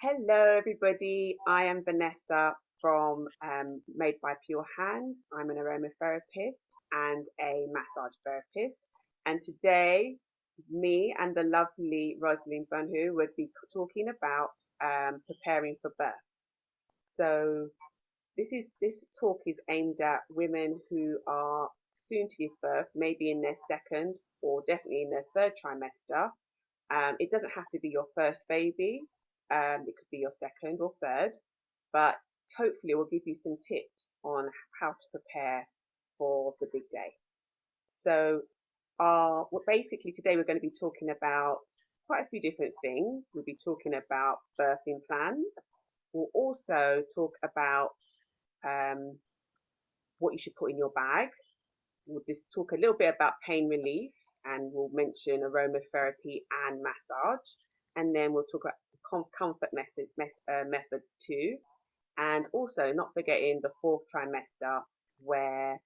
Hello, everybody. I am Vanessa from Made by Pure Hands. I'm an aromatherapist and a massage therapist. And today, me and the lovely Roselyn Bunhu would be talking about preparing for birth. So this talk is aimed at women who are soon to give birth, maybe in their second or definitely in their third trimester. It doesn't have to be your first baby. It could be your second or third, but hopefully we'll give you some tips on how to prepare for the big day. So, basically today we're going to be talking about quite a few different things. We'll be talking about birthing plans. We'll also talk about um, what you should put in your bag. We'll just talk a little bit about pain relief and we'll mention aromatherapy and massage. And then we'll talk about comfort methods too. And also not forgetting the fourth trimester where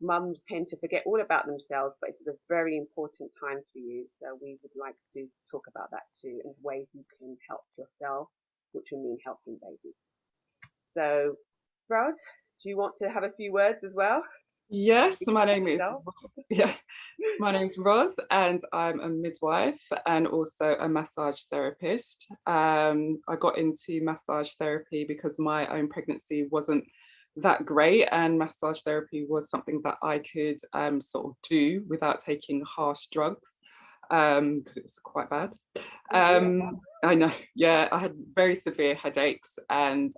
mums tend to forget all about themselves, but it's a very important time for you. So we would like to talk about that too and ways you can help yourself, which will mean helping baby. So, Rose, do you want to have a few words as well? Yes, my Introduce name is yourself. yeah, my name's Ros, and I'm a midwife and also a massage therapist. I got into massage therapy because my own pregnancy wasn't that great, and massage therapy was something that I could sort of do without taking harsh drugs because it was quite bad. Oh dear. I know, yeah, I had very severe headaches, and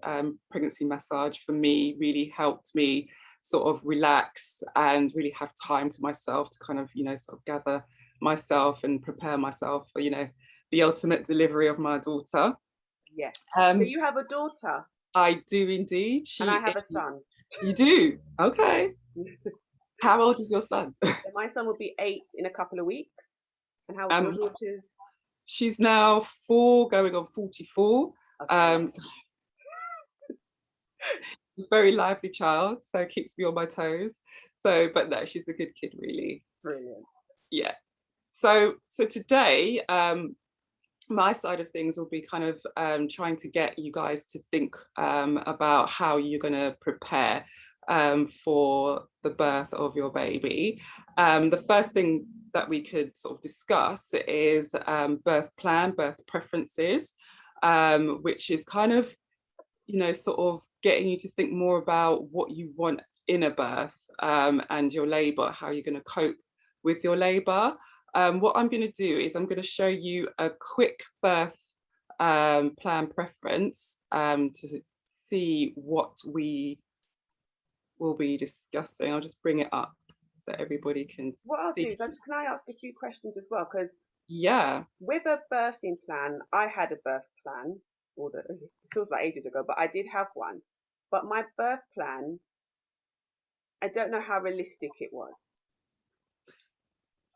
pregnancy massage for me really helped me sort of relax and really have time to myself to kind of, sort of gather myself and prepare myself for, the ultimate delivery of my daughter. Yes. So Um, you have a daughter I do indeed. and I have a son. You do? Okay. How old is your son? So my son will be 8 in a couple of weeks. And how's your Um, daughter's? she's now 4, going on 44. Okay. So she's a very lively child, so keeps me on my toes. So, but no, she's a good kid, really. Brilliant. Yeah. So today, my side of things will be kind of trying to get you guys to think about how you're going to prepare for the birth of your baby. The first thing that we could sort of discuss is birth plan, birth preferences, which is kind of, sort of getting you to think more about what you want in a birth and your labor, how you're going to cope with your labor. What I'm going to do is I'm going to show you a quick birth plan preference to see what we will be discussing. I'll just bring it up so everybody can What I'll do see. is can I ask a few questions as well? Because Yeah, with a birthing plan, I had a birth plan, it feels like ages ago, but I did have one. But my birth plan, I don't know how realistic it was.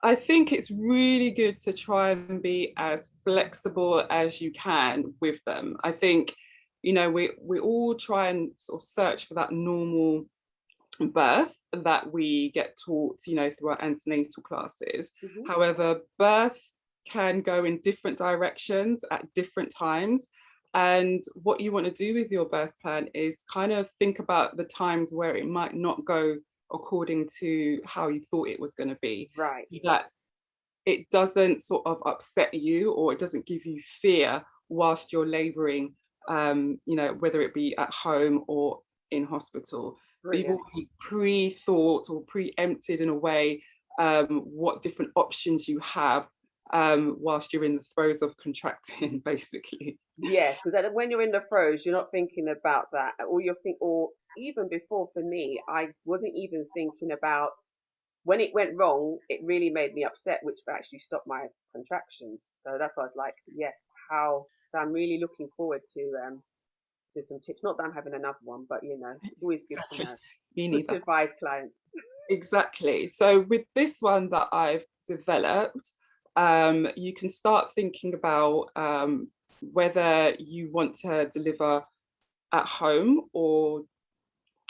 I think it's really good to try and be as flexible as you can with them. I think, we all try and sort of search for that normal birth that we get taught, through our antenatal classes. Hmm. However, birth can go in different directions at different times. And what you want to do with your birth plan is kind of think about the times where it might not go according to how you thought it was going to be, Right. so that it doesn't sort of upset you or it doesn't give you fear whilst you're laboring, whether it be at home or in hospital. So you've Brilliant. already pre-thought or preempted in a way what different options you have whilst you're in the throes of contracting, basically. Yes, because when you're in the throes, you're not thinking about that. Or even before for me, I wasn't even thinking about when it went wrong. It really made me upset, which actually stopped my contractions. So that's why I was like, yes, how. So I'm really looking forward to some tips. Not that I'm having another one, but it's always good to Exactly. know. Me Good to neither. advise clients. Exactly. So with this one that I've developed, you can start thinking about whether you want to deliver at home or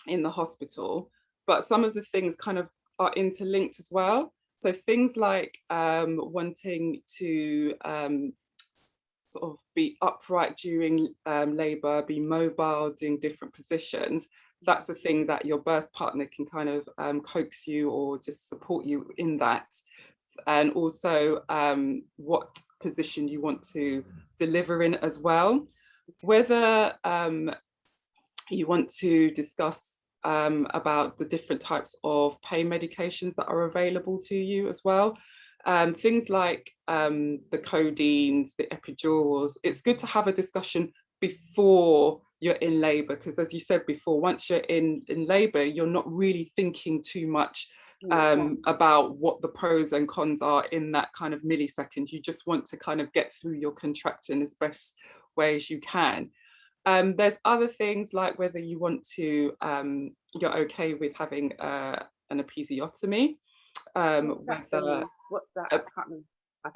in the hospital. But some of the things kind of are interlinked as well. So things like wanting to sort of be upright during labour, be mobile, doing different positions, that's the thing that your birth partner can kind of coax you or just support you in that. And also what position you want to deliver in as well. Whether you want to discuss about the different types of pain medications that are available to you as well. Things like the codeines, the epidurals. It's good to have a discussion before you're in labor, because as you said before, once you're in labor, you're not really thinking too much about what the pros and cons are in that kind of millisecond. You just want to kind of get through your contraction as best way as you can. There's other things like whether you want to, you're okay with having an episiotomy. What's that? What's that? I can't remember.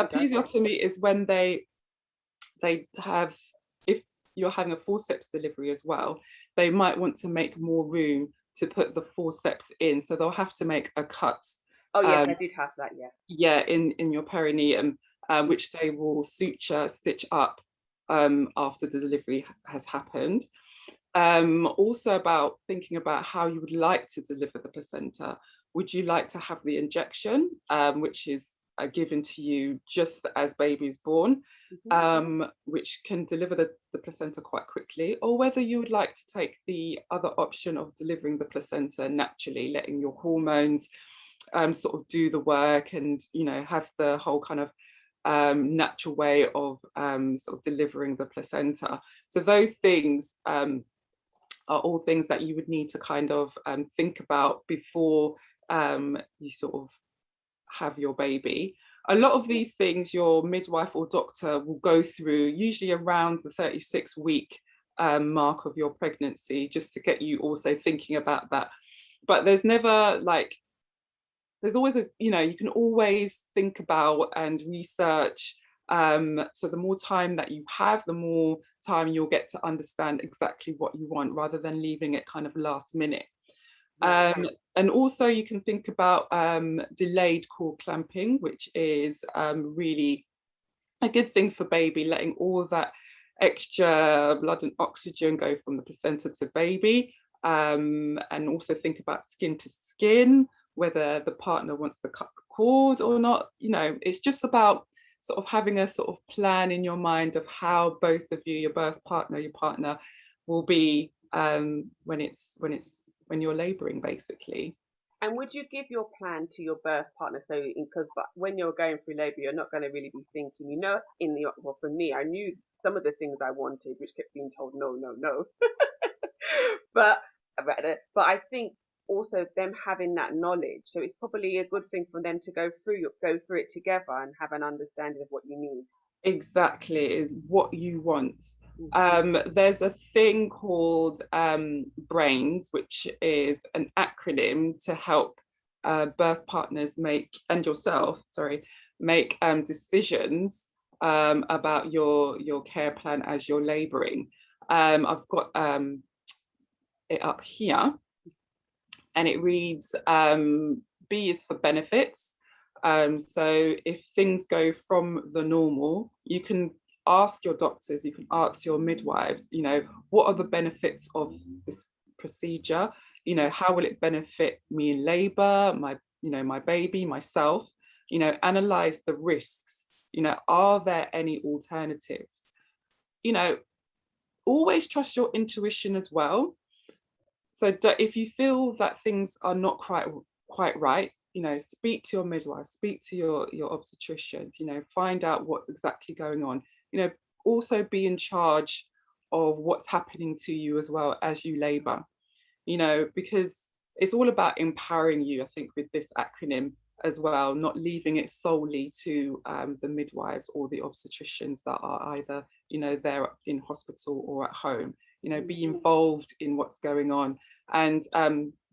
Episiotomy is when they have, if you're having a forceps delivery as well, they might want to make more room to put the forceps in. So they'll have to make a cut. Oh yes, I did have that, yes. Yeah, in your perineum, which they will suture, stitch up after the delivery has happened. Also about thinking about how you would like to deliver the placenta. Would you like to have the injection, which is given to you just as baby is born, which can deliver the placenta quite quickly, or whether you would like to take the other option of delivering the placenta naturally, letting your hormones sort of do the work and, you know, have the whole kind of natural way of sort of delivering the placenta. So those things are all things that you would need to kind of think about before you sort of have your baby. A lot of these things your midwife or doctor will go through usually around the 36-week mark of your pregnancy, just to get you also thinking about that. But there's never like, there's always a, you know, you can always think about and research. So the more time that you have, the more time you'll get to understand exactly what you want, rather than leaving it kind of last minute. And also you can think about delayed cord clamping, which is really a good thing for baby, letting all of that extra blood and oxygen go from the placenta to baby. And also think about skin to skin, whether the partner wants to cut the cord or not. You know, it's just about sort of having a sort of plan in your mind of how both of you, your birth partner, your partner, will be when you're laboring, basically. And would you give your plan to your birth partner? So, because when you're going through labor, you're not going to really be thinking, you know, well, for me, I knew some of the things I wanted, which kept being told, no, no, no. but I think also them having that knowledge, so it's probably a good thing for them to go through it together and have an understanding of what you need. Exactly, is what you want. There's a thing called BRAINS, which is an acronym to help birth partners make, and yourself, sorry, make decisions about your care plan as you're laboring. I've got it up here, and it reads, B is for benefits. So if things go from the normal, you can ask your doctors, you can ask your midwives, you know, what are the benefits of this procedure? You know, how will it benefit me in labor, my baby, myself? You know, analyze the risks. You know, are there any alternatives? You know, always trust your intuition as well. So if you feel that things are not quite right, you know, speak to your midwife, speak to your obstetricians, you know, find out what's exactly going on. You know, also be in charge of what's happening to you as well as you labor, you know, because it's all about empowering you, I think, with this acronym as well, not leaving it solely to the midwives or the obstetricians that are either, you know, there in hospital or at home. You know, be involved in what's going on. And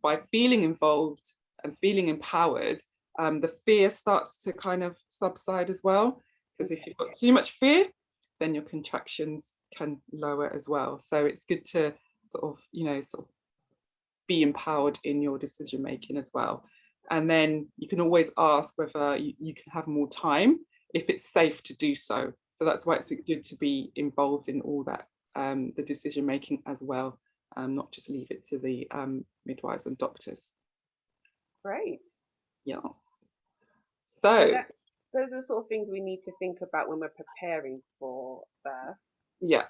by feeling involved and feeling empowered, the fear starts to kind of subside as well. Because if you've got too much fear, then your contractions can lower as well. So it's good to sort of, you know, sort of be empowered in your decision making as well. And then you can always ask whether you can have more time if it's safe to do so. So that's why it's good to be involved in all that, the decision making as well, not just leave it to the midwives and doctors. Great. Yes. So So that those are the sort of things we need to think about when we're preparing for birth. yeah,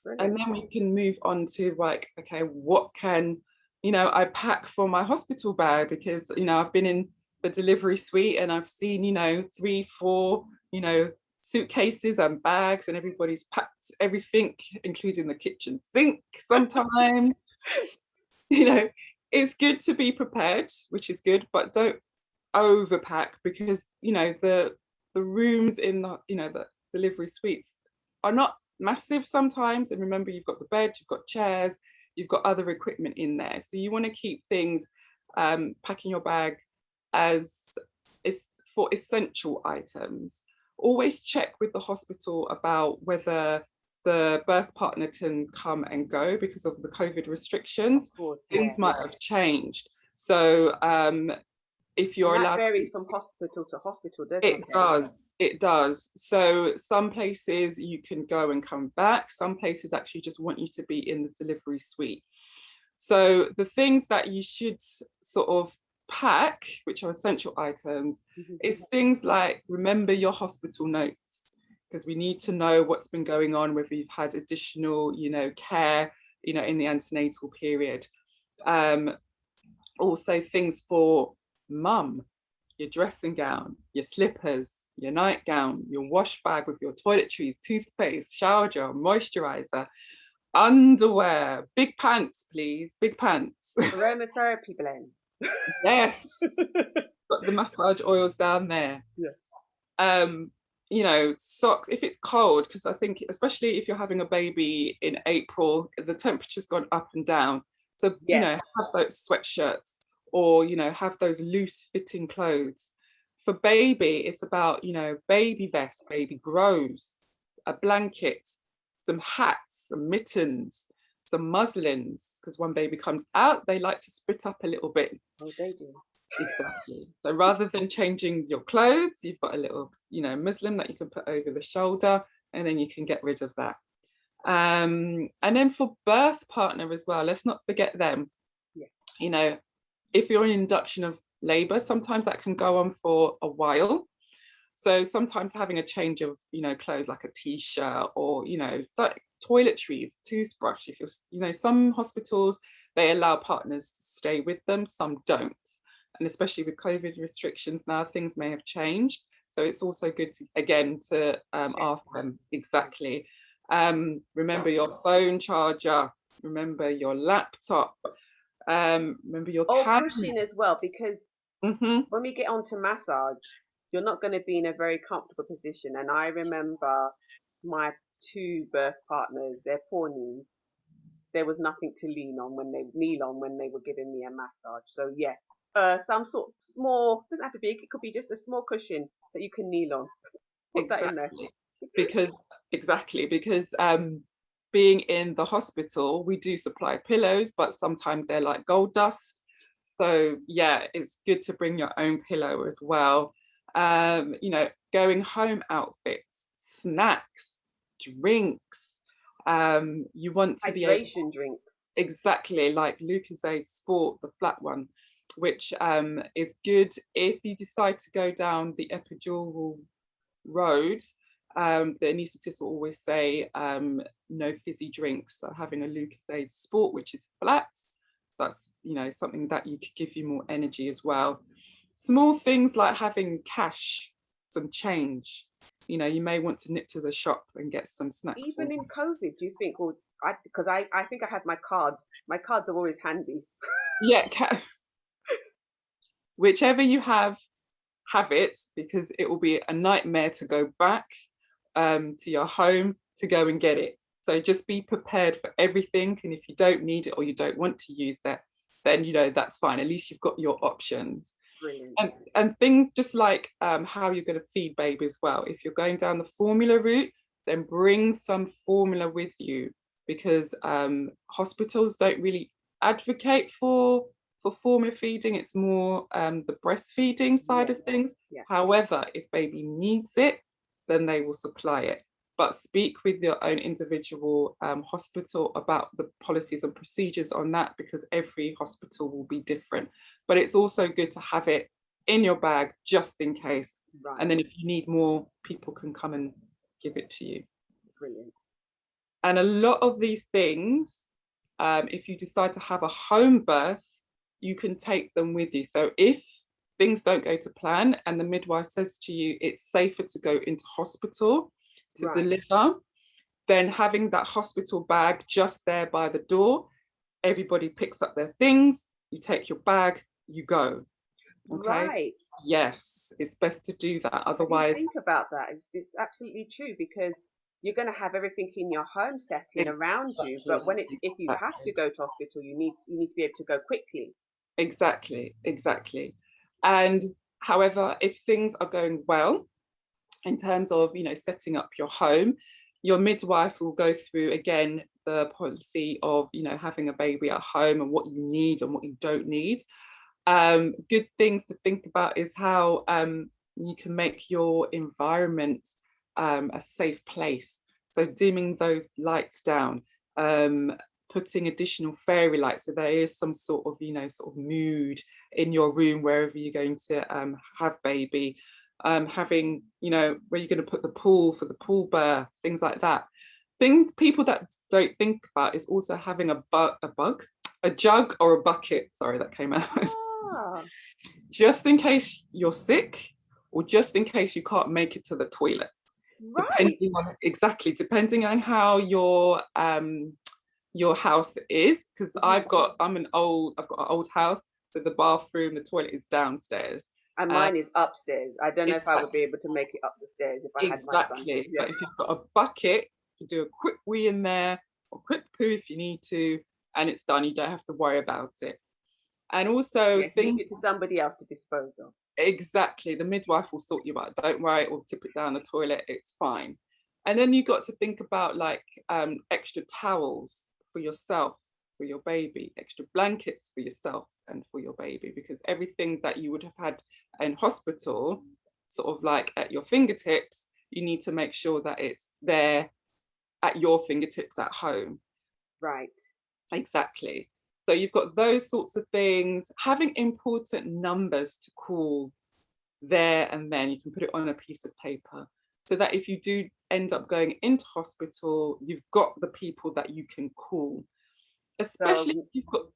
and Brilliant. then we can move on to like, okay, what can, I pack for my hospital bag, because I've been in the delivery suite and I've seen 3, 4 suitcases and bags, and everybody's packed everything, including the kitchen sink sometimes. It's good to be prepared, which is good, but don't overpack, because the rooms in the delivery suites are not massive sometimes. And remember, you've got the bed, you've got chairs, you've got other equipment in there, so you want to keep things, packing your bag as is for essential items. Always check with the hospital about whether the birth partner can come and go, because of the COVID restrictions. Of course, Things yeah. might have changed. So if And you're that allowed varies to, from hospital to hospital, doesn't it it? does, it does. So some places you can go and come back. Some places actually just want you to be in the delivery suite. So the things that you should sort of pack, which are essential items, is things like, remember your hospital notes, because we need to know what's been going on, whether you've had additional, care, in the antenatal period. Also things for mum, your dressing gown, your slippers, your nightgown, your wash bag with your toiletries, toothpaste, shower gel, moisturizer, underwear, big pants, please, big pants. Aromatherapy blend. Yes, got the massage oils down there. Yes. Socks if it's cold, because I think, especially if you're having a baby in April, the temperature's gone up and down. So, Yes. have those sweatshirts, or, have those loose fitting clothes. For baby, it's about, baby vests, baby grows, a blanket, some hats, some mittens, some muslins, because when baby comes out, they like to split up a little bit. Oh, they do. Exactly. So rather than changing your clothes, you've got a little, muslin that you can put over the shoulder, and then you can get rid of that. And then for birth partner as well, let's not forget them. Yeah. If you're in induction of labor, sometimes that can go on for a while. So sometimes having a change of, clothes, like a t-shirt, or, toiletries, toothbrush. If you're, some hospitals, they allow partners to stay with them, some don't. And especially with COVID restrictions now, things may have changed. So it's also good to, again, to ask them exactly. Remember your phone charger, remember your laptop, remember your camera. Cushion as well, because when we get onto massage, you're not going to be in a very comfortable position. And I remember my two birth partners, their poor knees, there was nothing to kneel on when they were giving me a massage. So yes, some sort of small, doesn't have to be, it could be just a small cushion that you can kneel on. Put that in there. Because being in the hospital, we do supply pillows, but sometimes they're like gold dust. So yeah, it's good to bring your own pillow as well. Going home outfits, snacks, drinks. You want to be able, Hydration drinks. exactly, like Lucozade Sport, the flat one, which is good if you decide to go down the epidural road. The anaesthetist will always say no fizzy drinks. So having a Lucozade Sport, which is flat, that's something that you could give you more energy as well. Small things like having cash, some change. You may want to nip to the shop and get some snacks for. Even in COVID, do you think, or because I think I had my cards. My cards are always handy. Yeah, whichever you have it, because it will be a nightmare to go back to your home to go and get it. So just be prepared for everything. And if you don't need it or you don't want to use that, then that's fine. At least you've got your options. Brilliant. And things just like how you're going to feed baby as well. If you're going down the formula route, then bring some formula with you, because hospitals don't really advocate for formula feeding. It's more the breastfeeding side Yeah. of things. Yeah. However, if baby needs it, then they will supply it. But speak with your own individual hospital about the policies and procedures on that, because every hospital will be different. But it's also good to have it in your bag just in case. Right. And then if you need more, people can come and give it to you. Brilliant. And a lot of these things, if you decide to have a home birth, you can take them with you. So if things don't go to plan and the midwife says to you it's safer to go into hospital to deliver, then having that hospital bag just there by the door, everybody picks up their things, you take your bag, you go. Okay. Right. Yes, it's best to do that. I Otherwise, didn't think about that. It's absolutely true, because you're going to have everything in your home setting around you, but when it's if you have to go to hospital, you need to be able to go quickly. Exactly. And however, if things are going well in terms of, setting up your home, your midwife will go through again the policy of, having a baby at home and what you need and what you don't need. Good things to think about is how you can make your environment a safe place. So dimming those lights down, putting additional fairy lights, so there is some sort of mood in your room wherever you're going to have baby. Having, where you're going to put the pool for the pool birth, things like that. Things people that don't think about is also having a jug or a bucket. Sorry, that came out. Just in case you're sick, or just in case you can't make it to the toilet. Right. Depending on how your house is, because I've got an old house, so the bathroom, the toilet is downstairs. And mine is upstairs. I don't know if I would be Exactly. able to make it up the stairs if I had my son. Exactly. Yeah. But if you've got a bucket, you do a quick wee in there, or quick poo if you need to, and it's done. You don't have to worry about it. And also Yes, leave things it to somebody else to dispose of. exactly, the midwife will sort you out. Don't worry, or tip it down the toilet. It's fine. And then you got to think about like extra towels for yourself, for your baby, extra blankets for yourself and for your baby, because everything that you would have had in hospital, sort of like at your fingertips, you need to make sure that it's there at your fingertips at home. Right. Exactly. So you've got those sorts of things. Having important numbers to call there and then, you can put it on a piece of paper, so that if you do end up going into hospital, you've got the people that you can call, especially if you've got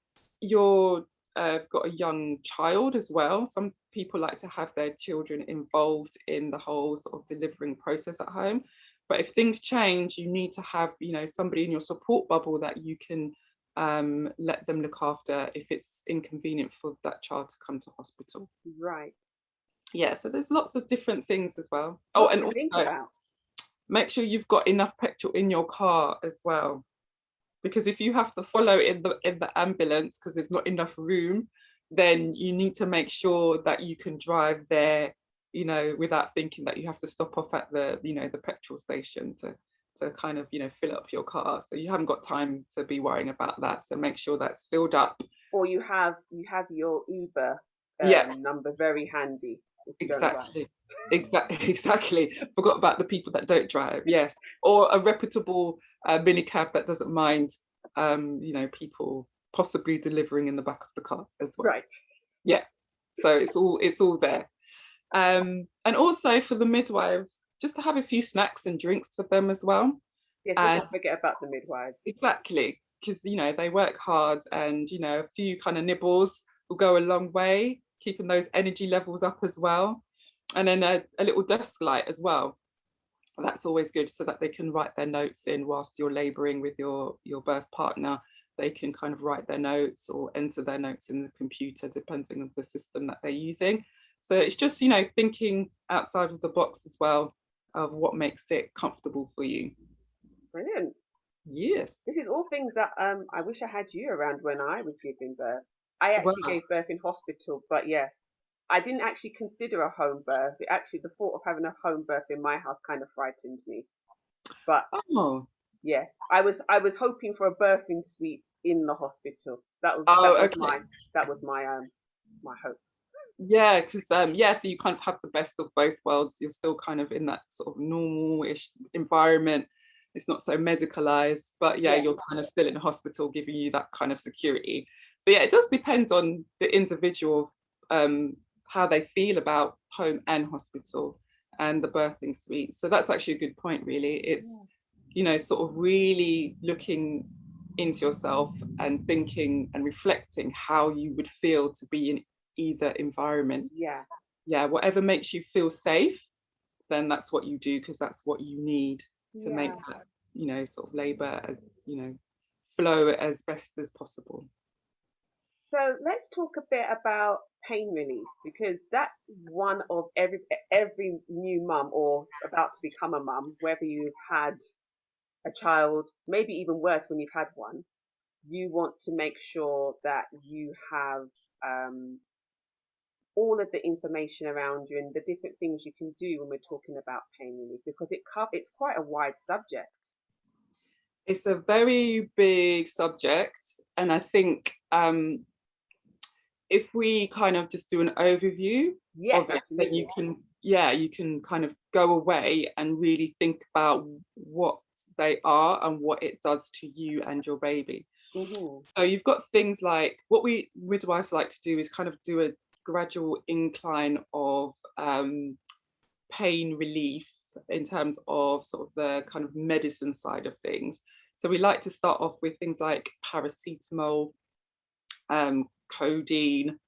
a young child as well. Some people like to have their children involved in the whole sort of delivering process at home. But if things change, you need to have, somebody in your support bubble that you can let them look after if it's inconvenient for that child to come to hospital. Right. Yeah, so there's lots of different things as well. Oh, Lots and to think about. make sure you've got enough petrol in your car as well, because if you have to follow in the ambulance because there's not enough room, then you need to make sure that you can drive there, without thinking that you have to stop off at the petrol station to kind of fill up your car. So you haven't got time to be worrying about that. So make sure that's filled up. Or you have your Uber Yeah, number very handy if you don't drive. exactly. Forgot about the people that don't drive. Yes, or a reputable minicab that doesn't mind, people possibly delivering in the back of the car as well. Right. Yeah. So it's all there. And also for the midwives, just to have a few snacks and drinks for them as well. Yes, let's And not forget about the midwives. exactly, because they work hard, and a few kind of nibbles will go a long way, keeping those energy levels up as well. And then a little desk light as well. That's always good, so that they can write their notes in whilst you're laboring with your birth partner. They can kind of write their notes or enter their notes in the computer, depending on the system that they're using. So it's just, thinking outside of the box as well, of what makes it comfortable for you. Brilliant. Yes. This is all things that I wish I had you around when I was giving birth. I actually Wow. gave birth in hospital, but yes, I didn't actually consider a home birth. The thought of having a home birth in my house kind of frightened me. But Oh. yes, I was hoping for a birthing suite in the hospital. That was Oh, that was okay. my that was my my hope. Yeah, because yeah, so you kind of have the best of both worlds. You're still kind of in that sort of normal-ish environment. It's not so medicalized, but yeah, Yeah, you're kind of still in a hospital, giving you that kind of security. So yeah, it does depend on the individual, how they feel about home and hospital and the birthing suite. So that's actually a good point, really. It's, yeah, you know, sort of really looking into yourself and thinking and reflecting how you would feel to be in either environment. yeah, Yeah, whatever makes you feel safe, then that's what you do, because that's what you need to make yeah. that, you know, sort of labor as, you know, flow as best as possible. So let's talk a bit about pain relief because that's one of every new mum or about to become a mum, whether you've had a child, maybe even worse when you've had one, you want to make sure that you have um, all of the information around you and the different things you can do when we're talking about pain relief because it's quite a wide subject. It's a very big subject, and I think if we kind of just do an overview Yes, of it, then you absolutely. can, yeah, you can kind of go away and really think about what they are and what it does to you and your baby. Hmm. So you've got things like, what we midwives like to do is kind of do a gradual incline of pain relief in terms of sort of the kind of medicine side of things. So we like to start off with things like paracetamol, codeine,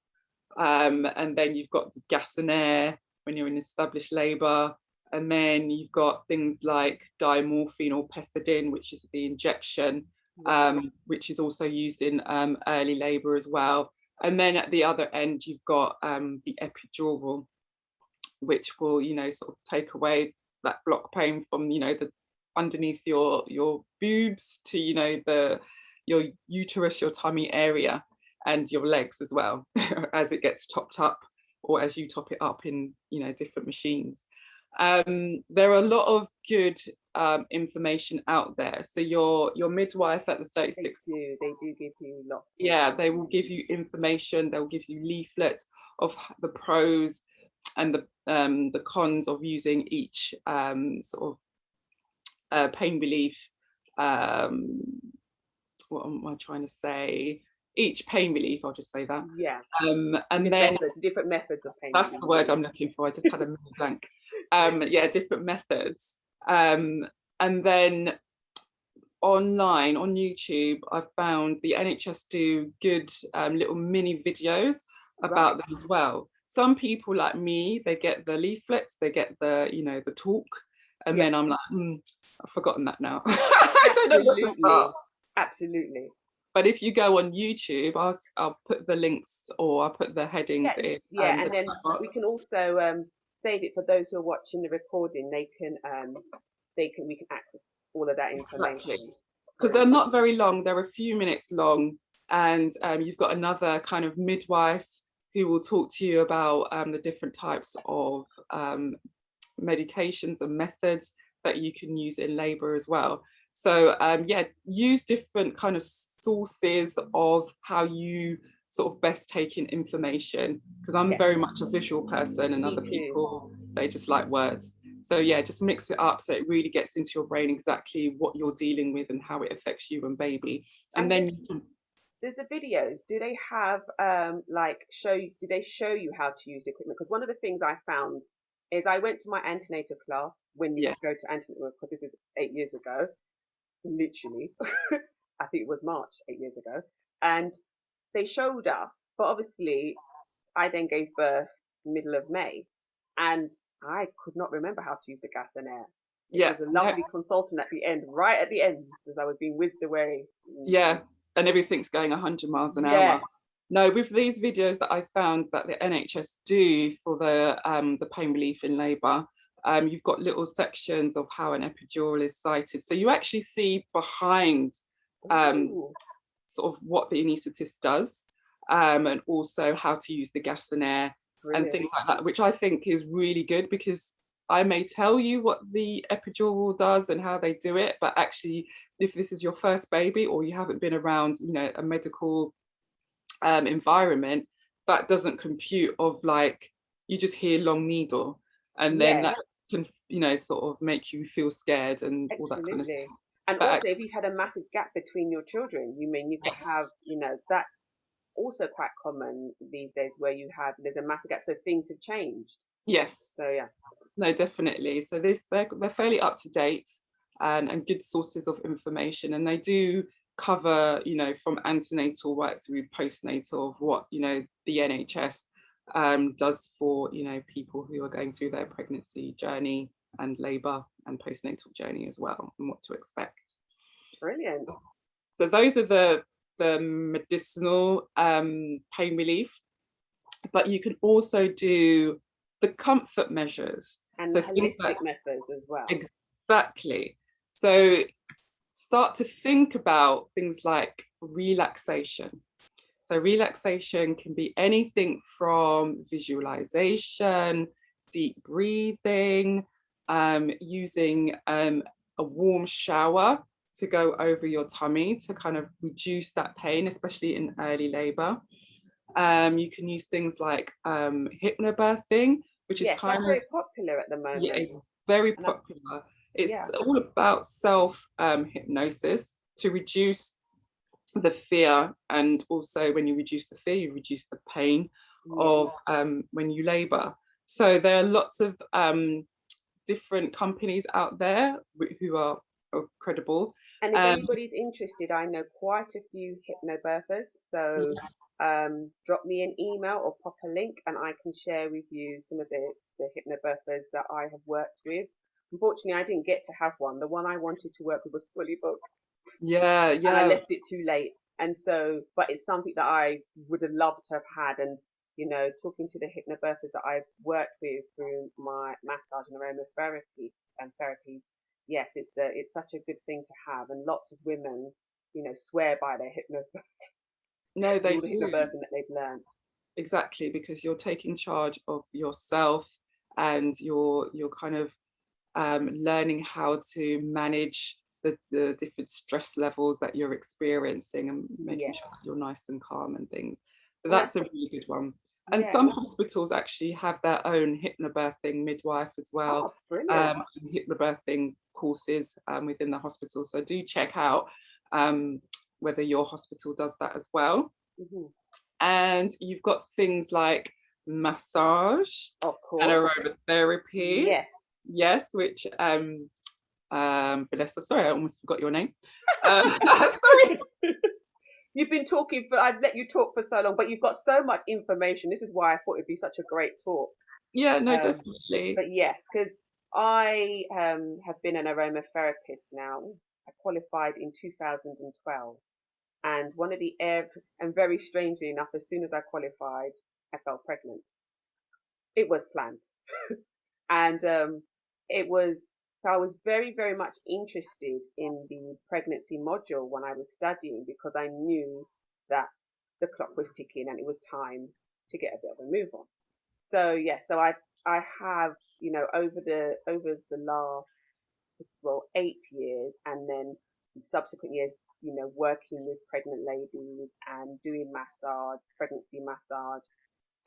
and then you've got the gas and air when you're in established labour. And then you've got things like diamorphine or pethidine, which is the injection, Right. which is also used in early labour as well. And then at the other end, you've got the epidural, which will, you know, sort of take away that block pain from, you know, the underneath your boobs to, you know, the your uterus, your tummy area, and your legs as well, as it gets topped up or as you top it up in, you know, different machines. There are a lot of good information out there. So your midwife at the They 36, do. They do give you lots of yeah, they will give information. you information. They'll give you leaflets of the pros and the cons of using each sort of pain relief. Um, what am I trying to say? Each pain relief, I'll just say that. Yeah. And then Different methods of pain that's relief. the word I'm looking for. I just had a mini blank. Yeah, different methods. And then online on YouTube, I've found the NHS do good little mini videos Right. about them as well. Some people like me, they get the leaflets, they get the, you know, the talk, and Yeah. then I'm like, I've forgotten that now. I don't know where to start. Absolutely. Absolutely. But if you go on YouTube, I'll put the links or I'll put the Yeah. headings in Yeah. the And then chat we box. can also save it for those who are watching the recording. We can access all of that Exactly. information. Because they're Brilliant. not very long, they're a few minutes long. And you've got another kind of midwife who will talk to you about the different types of medications and methods that you can use in labour as well. So yeah, use different kind of sources of how you sort of best take in information, because I'm Yeah. very much a visual person and Me other too. people, they just like words. So yeah, just mix it up so it really gets into your brain exactly what you're dealing with and how it affects you and baby. And And then you can, there's the videos. Do they have do they show you how to use the equipment? Because one of the things I found is I went to my antenatal class when you yeah, could go to antenatal because this is 8 years ago, literally. I think it was March 8 years ago. And they showed us, but obviously I then gave birth middle of May and I could not remember how to use the gas and air. It yeah, was a no, lovely consultant at the end, right at the end, as I was being whizzed away. yeah, and everything's going 100 miles an hour. Yes. No, with these videos that I found that the NHS do for the pain relief in labour, you've got little sections of how an epidural is sited. So you actually see behind um, Ooh, sort of what the anaesthetist does, and also how to use the gas and air and brilliant. things like that, which I think is really good, because I may tell you what the epidural does and how they do it, but actually, if this is your first baby or you haven't been around, you know, a medical environment, that doesn't compute of like, you just hear long needle, and then Yes, that can, you know, sort of make you feel scared and all that kind of absolutely. thing. And But also, if actually, you had a massive gap between your children, you mean you could have, yes, that's also quite common these days where there's a massive gap, so things have changed. yes. So yeah, No, definitely. So they're fairly up to date and good sources of information, and they do cover, you know, from antenatal right through postnatal of what, you know, the NHS does for, you know, people who are going through their pregnancy journey and labour and postnatal journey as well, and what to expect. brilliant. So those are the medicinal pain relief, but you can also do the comfort measures. And the So things like holistic methods as well. exactly. So start to think about things like relaxation. So relaxation can be anything from visualization, deep breathing, using a warm shower to go over your tummy to kind of reduce that pain, especially in early labor. You can use things like hypnobirthing, which is Yes, that's kind of, very popular at the yeah, moment. it's very And I, popular. It's yeah, all about self hypnosis to reduce the fear, and also when you reduce the fear, you reduce the pain yeah. of when you labor. So there are lots of different companies out there are credible. And if Um, anybody's interested, I know quite a few hypnobirthers. So yeah, drop me an email or pop a link and I can share with you some of the hypnobirthers that I have worked with. Unfortunately, I didn't get to have one. The one I wanted to work with was fully booked yeah, and I yeah. left it too late. And so, but it's something that I would have loved to have had. And, talking to the hypnobirthers that I've worked with through my massage and aromatherapy and therapies, yes, it's such a good thing to have. And lots of women, swear by their No, with they all the do. hypnobirthing that they've learned. Exactly, because you're taking charge of yourself, and you're kind of learning how to manage the different stress levels that you're experiencing, and making Yeah. sure that you're nice and calm and things. So And that's that's a really good one. And yeah. some hospitals actually have their own hypnobirthing midwife as well, Oh, brilliant. and hypnobirthing courses within the hospital. So do check out um, whether your hospital does that as well. Hmm. And you've got things like massage Of and course. aromatherapy. Yes. Yes, which Vanessa, sorry, I almost forgot your name. Sorry. You've been talking for, I've let you talk for so long, but you've got so much information. This is why I thought it'd be such a great talk. Yeah, no, Um, definitely. but yes, because I have been an aromatherapist now. I qualified in 2012. And one of the air, and very strangely enough, as soon as I qualified, I fell pregnant. It was planned. And it was, so I was very, very much interested in the pregnancy module when I was studying because I knew that the clock was ticking and it was time to get a bit of a move on. So yeah, so I have, over the last, well, 8 years and then subsequent years, working with pregnant ladies and doing massage, pregnancy massage,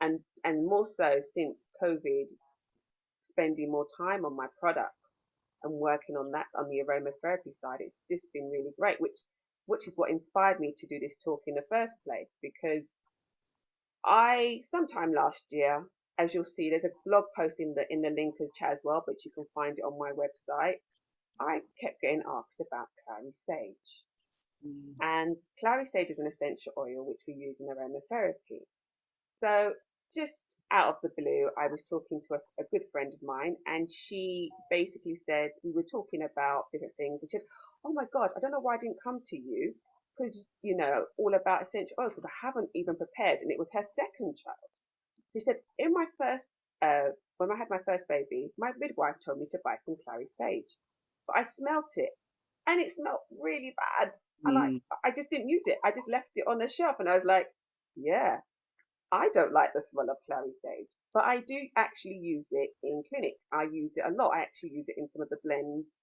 and more so since COVID, spending more time on my products and working on that on the aromatherapy side. It's just been really great, which is what inspired me to do this talk in the first place. Because I sometime last year, as you'll see, there's a blog post in the link of chat as well, but you can find it on my website. I kept getting asked about Clary Sage. Mm. And Clary Sage is an essential oil which we use in aromatherapy. So just out of the blue, I was talking to a good friend of mine, and she basically said, we were talking about different things, and she said, "Oh my God, I don't know why I didn't come to you because, all about essential oils because I haven't even prepared." And it was her second child. She said, in my first, when I had my first baby, my midwife told me to buy some Clary Sage, but I smelt it and it smelled really bad. And Mm. I just didn't use it. I just left it on the shelf and I was like, yeah, I don't like the smell of Clary Sage, but I do actually use it in clinic. I use it a lot. I actually use it in some of the blends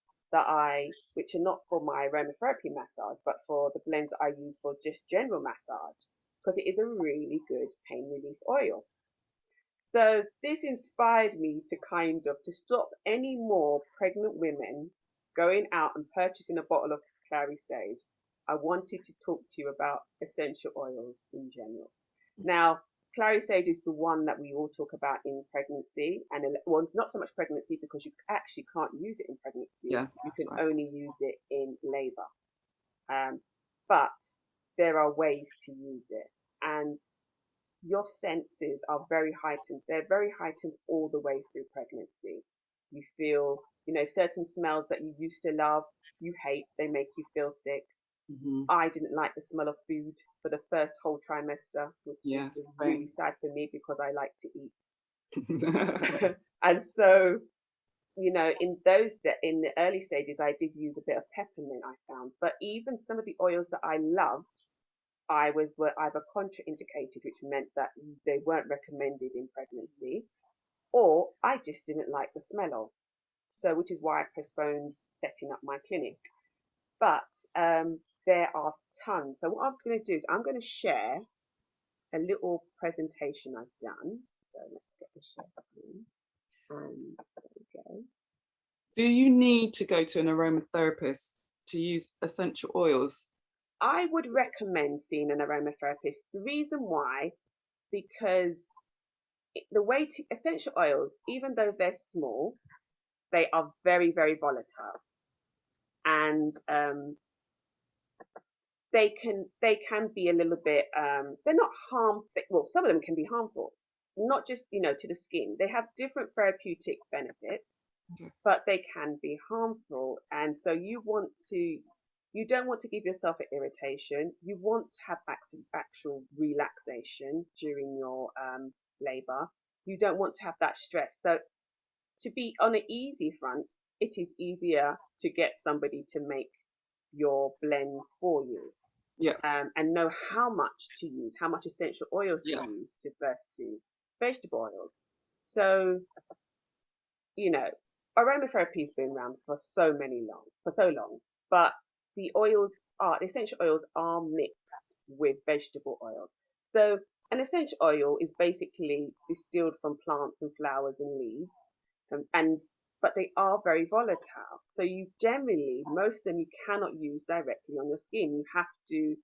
which are not for my aromatherapy massage, but for the blends that I use for just general massage. because it is a really good pain relief oil. So this inspired me to to stop any more pregnant women going out and purchasing a bottle of Clary Sage. I wanted to talk to you about essential oils in general. Now, Clary Sage is the one that we all talk about in pregnancy, and well, not so much pregnancy because you actually can't use it in pregnancy. Yeah, You that's can right. only use it in labour. But there are ways to use it, and your senses are very heightened. They're very heightened all the way through pregnancy. You feel, certain smells that you used to love, you hate, they make you feel sick. Hmm. I didn't like the smell of food for the first whole trimester, which Yeah, is really same. sad for me because I like to eat. And so, in the early stages, I did use a bit of peppermint, I found. But even some of the oils that I loved, were either contraindicated, which meant that they weren't recommended in pregnancy, or I just didn't like the smell of. So, which is why I postponed setting up my clinic. But there are tons. So what I'm going to do is I'm going to share a little presentation I've done. So let's get the share screen. And there we go. Do you need to go to an aromatherapist to use essential oils? I would recommend seeing an aromatherapist. The reason why, because the way to essential oils, even though they're small, they are very, very volatile, and they can be a little bit. They're not harmful. Well, some of them can be harmful, not just to the skin. They have different therapeutic benefits, Okay. but they can be harmful, and so you don't want to give yourself an irritation. You want to have actual relaxation during your labor. You don't want to have that stress. So to be on an easy front, it is easier to get somebody to make your blends for you, Yeah, and know how much to use, how much essential oils to yeah, use to first to vegetable oils. So, you know, aromatherapy has been around for so long, but the essential oils are mixed with vegetable oils. So an essential oil is basically distilled from plants and flowers and leaves, and but they are very volatile. So you generally, most of them you cannot use directly on your skin. You have to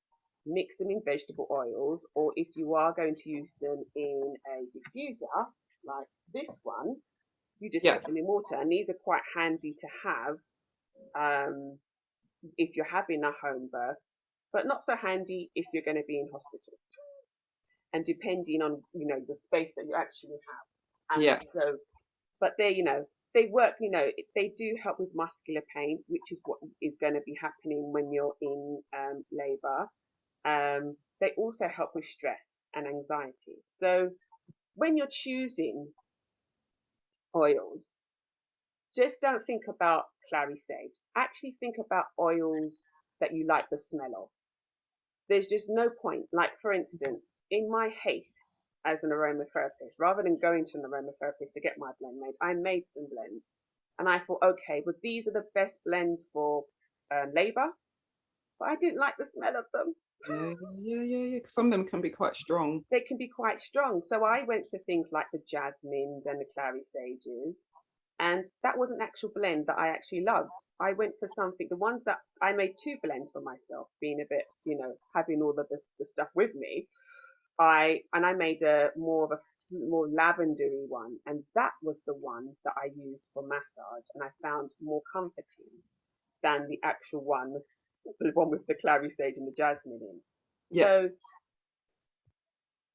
mix them in vegetable oils, or if you are going to use them in a diffuser like this one, you just yeah, put them in water. And these are quite handy to have um, if you're having a home birth, but not so handy if you're going to be in hospital. And depending on the space that you actually have, and yeah, so, but they work. They do help with muscular pain, which is what is going to be happening when you're in labour. They also help with stress and anxiety. So when you're choosing oils, just don't think about Clary Sage. Actually, think about oils that you like the smell of. There's just no point. Like, for instance, in my haste as an aromatherapist, rather than going to an aromatherapist to get my blend made, I made some blends. And I thought, okay, well, these are the best blends for labour, but I didn't like the smell of them. yeah, yeah, yeah, yeah. 'Cause some of them can be quite strong. They can be quite strong. So I went for things like the jasmines and the Clary Sages, and that was an actual blend that I actually loved. I went for something, the ones that I made two blends for myself, being a bit, having all of the stuff with me. I made a more lavendery one, and that was the one that I used for massage, and I found more comforting than the one with the clary sage and the jasmine in. Yeah, So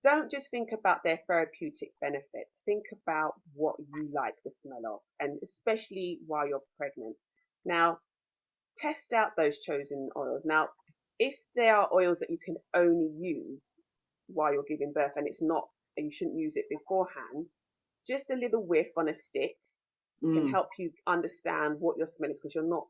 don't just think about their therapeutic benefits. Think about what you like the smell of, and especially while you're pregnant. Now, test out those chosen oils. Now, if there are oils that you can only use while you're giving birth and you shouldn't use it beforehand, just a little whiff on a stick can mm, help you understand what your smell is, because you're not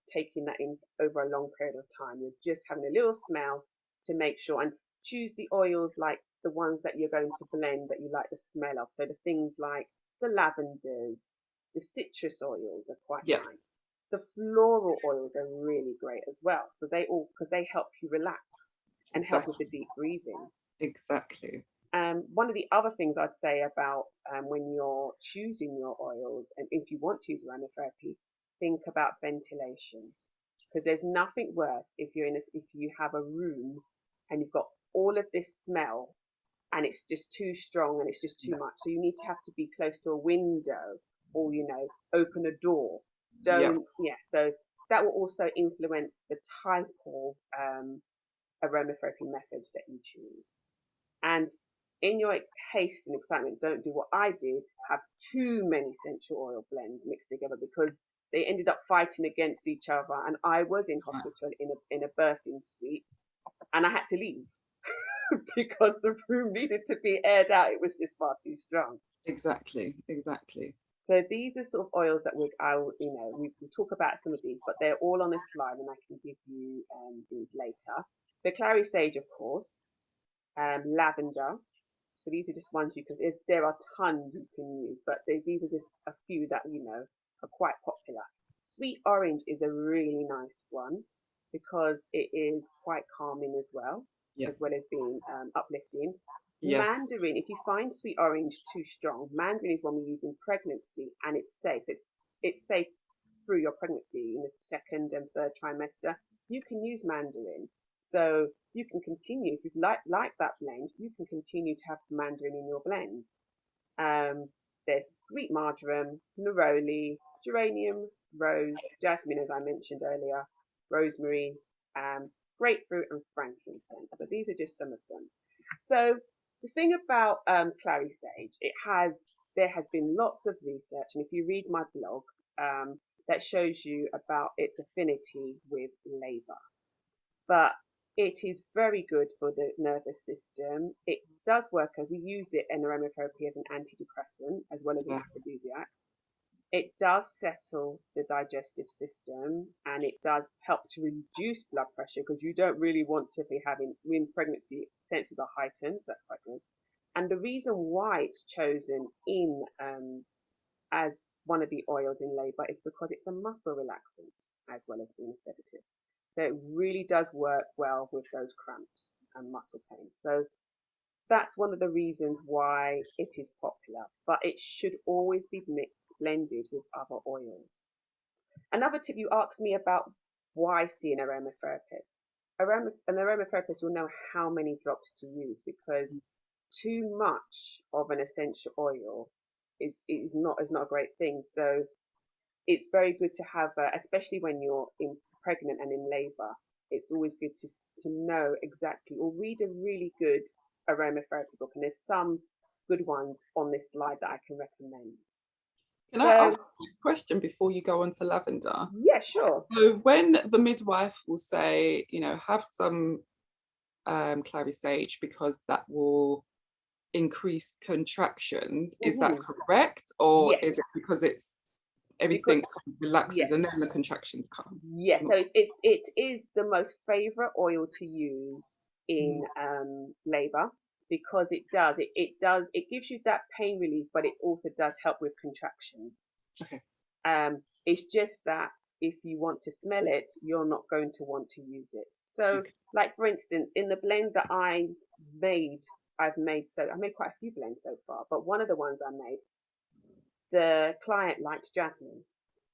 taking that in over a long period of time. You're just having a little smell to make sure, and choose the oils like the ones that you're going to blend that you like the smell of. So the things like the lavenders, the citrus oils are quite yeah, nice. The floral oils are really great as well. So they all, because they help you relax. and help with Exactly. the deep breathing. Exactly. One of the other things I'd say about when you're choosing your oils, and if you want to use aromatherapy, think about ventilation, because there's nothing worse if if you have a room and you've got all of this smell and it's just too strong and it's just too Yeah. much. So you need to have to be close to a window or, open a door. Yeah. Don't, yeah. So that will also influence the type of aromatherapy methods that you choose. And in your haste and excitement, don't do what I did, have too many essential oil blends mixed together, because they ended up fighting against each other. And I was in Right. hospital in a birthing suite and I had to leave because the room needed to be aired out. It was just far too strong. Exactly. Exactly. So these are sort of oils that we talk about some of these, but they're all on a slide and I can give you these later. So Clary Sage, of course, Lavender. So these are just ones you can, there are tons you can use, but these are just a few that, are quite popular. Sweet Orange is a really nice one because it is quite calming Yeah. as well as being uplifting. Yes. Mandarin, if you find Sweet Orange too strong, Mandarin is one we use in pregnancy and it's safe. So it's safe through your pregnancy in the second and third trimester. You can use Mandarin. So you can continue, if you like that blend, you can continue to have mandarin in your blend. There's sweet marjoram, neroli, geranium, rose, jasmine, as I mentioned earlier, rosemary, um, grapefruit, and frankincense. So these are just some of them. So the thing about clary sage, there has been lots of research, and if you read my blog, um, that shows you about its affinity with labour, but it is very good for the nervous system. It does work as we use it in aromatherapy as an antidepressant as well as an Yeah. aphrodisiac. It does settle the digestive system and it does help to reduce blood pressure because you don't really want to be having, in pregnancy, senses are heightened, so that's quite good. And the reason why it's chosen in as one of the oils in labour is because it's a muscle relaxant as well as being a sedative. So it really does work well with those cramps and muscle pain. So that's one of the reasons why it is popular, but it should always be mixed, blended with other oils. Another tip, you asked me about why see an aromatherapist. An aromatherapist will know how many drops to use because too much of an essential oil is not a great thing. So it's very good to have, especially when you're pregnant and in labour. It's always good to know exactly, or read a really good aromatherapy book, and there's some good ones on this slide that I can recommend. Can I So ask you a question before you go on to lavender? yeah, sure. So when the midwife will say, have some clary sage because that will increase contractions, is that Hmm. correct? Or Yes, is it because it's because everything kind of relaxes yes, and then the contractions come? yes. So it is the most favorite oil to use Mhm. in labour because it gives you that pain relief, but it also does help with contractions. Okay. It's just that if you want to smell it, you're not going to want to use it. So, Okay. like for instance, in the blend that made, I made quite a few blends so far, but one of the ones I made, the client liked jasmine,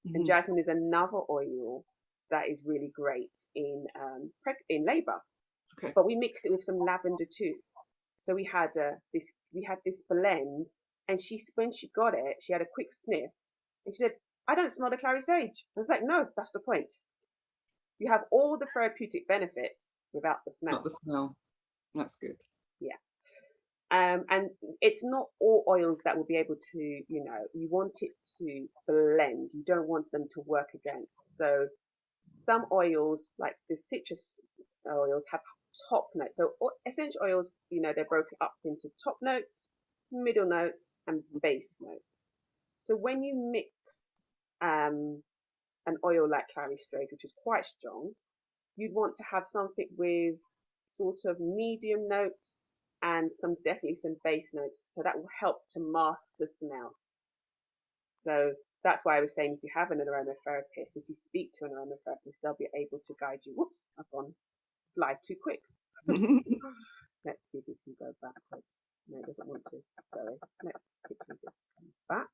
and Mhm. jasmine is another oil that is really great in labour. Okay. But we mixed it with some lavender too. So we had this blend, and when she got it, she had a quick sniff, and she said, "I don't smell the clary sage." I was like, "No, that's the point. You have all the therapeutic benefits without the Not smell." the smell. That's good. Yeah. And it's not all oils that will be able to, you want it to blend. You don't want them to work against. So some oils, like the citrus oils, have top notes. So essential oils, they're broken up into top notes, middle notes, and base notes. So when you mix um, an oil like clary sage, which is quite strong, you'd want to have something with sort of medium notes and definitely some base notes. So that will help to mask the smell. So that's why I was saying if you have an aromatherapist, if you speak to an aromatherapist, they'll be able to guide you. Whoops, I've gone slide too quick. Let's see if we can go backwards. No, it doesn't want to. Sorry. Let's quickly just come back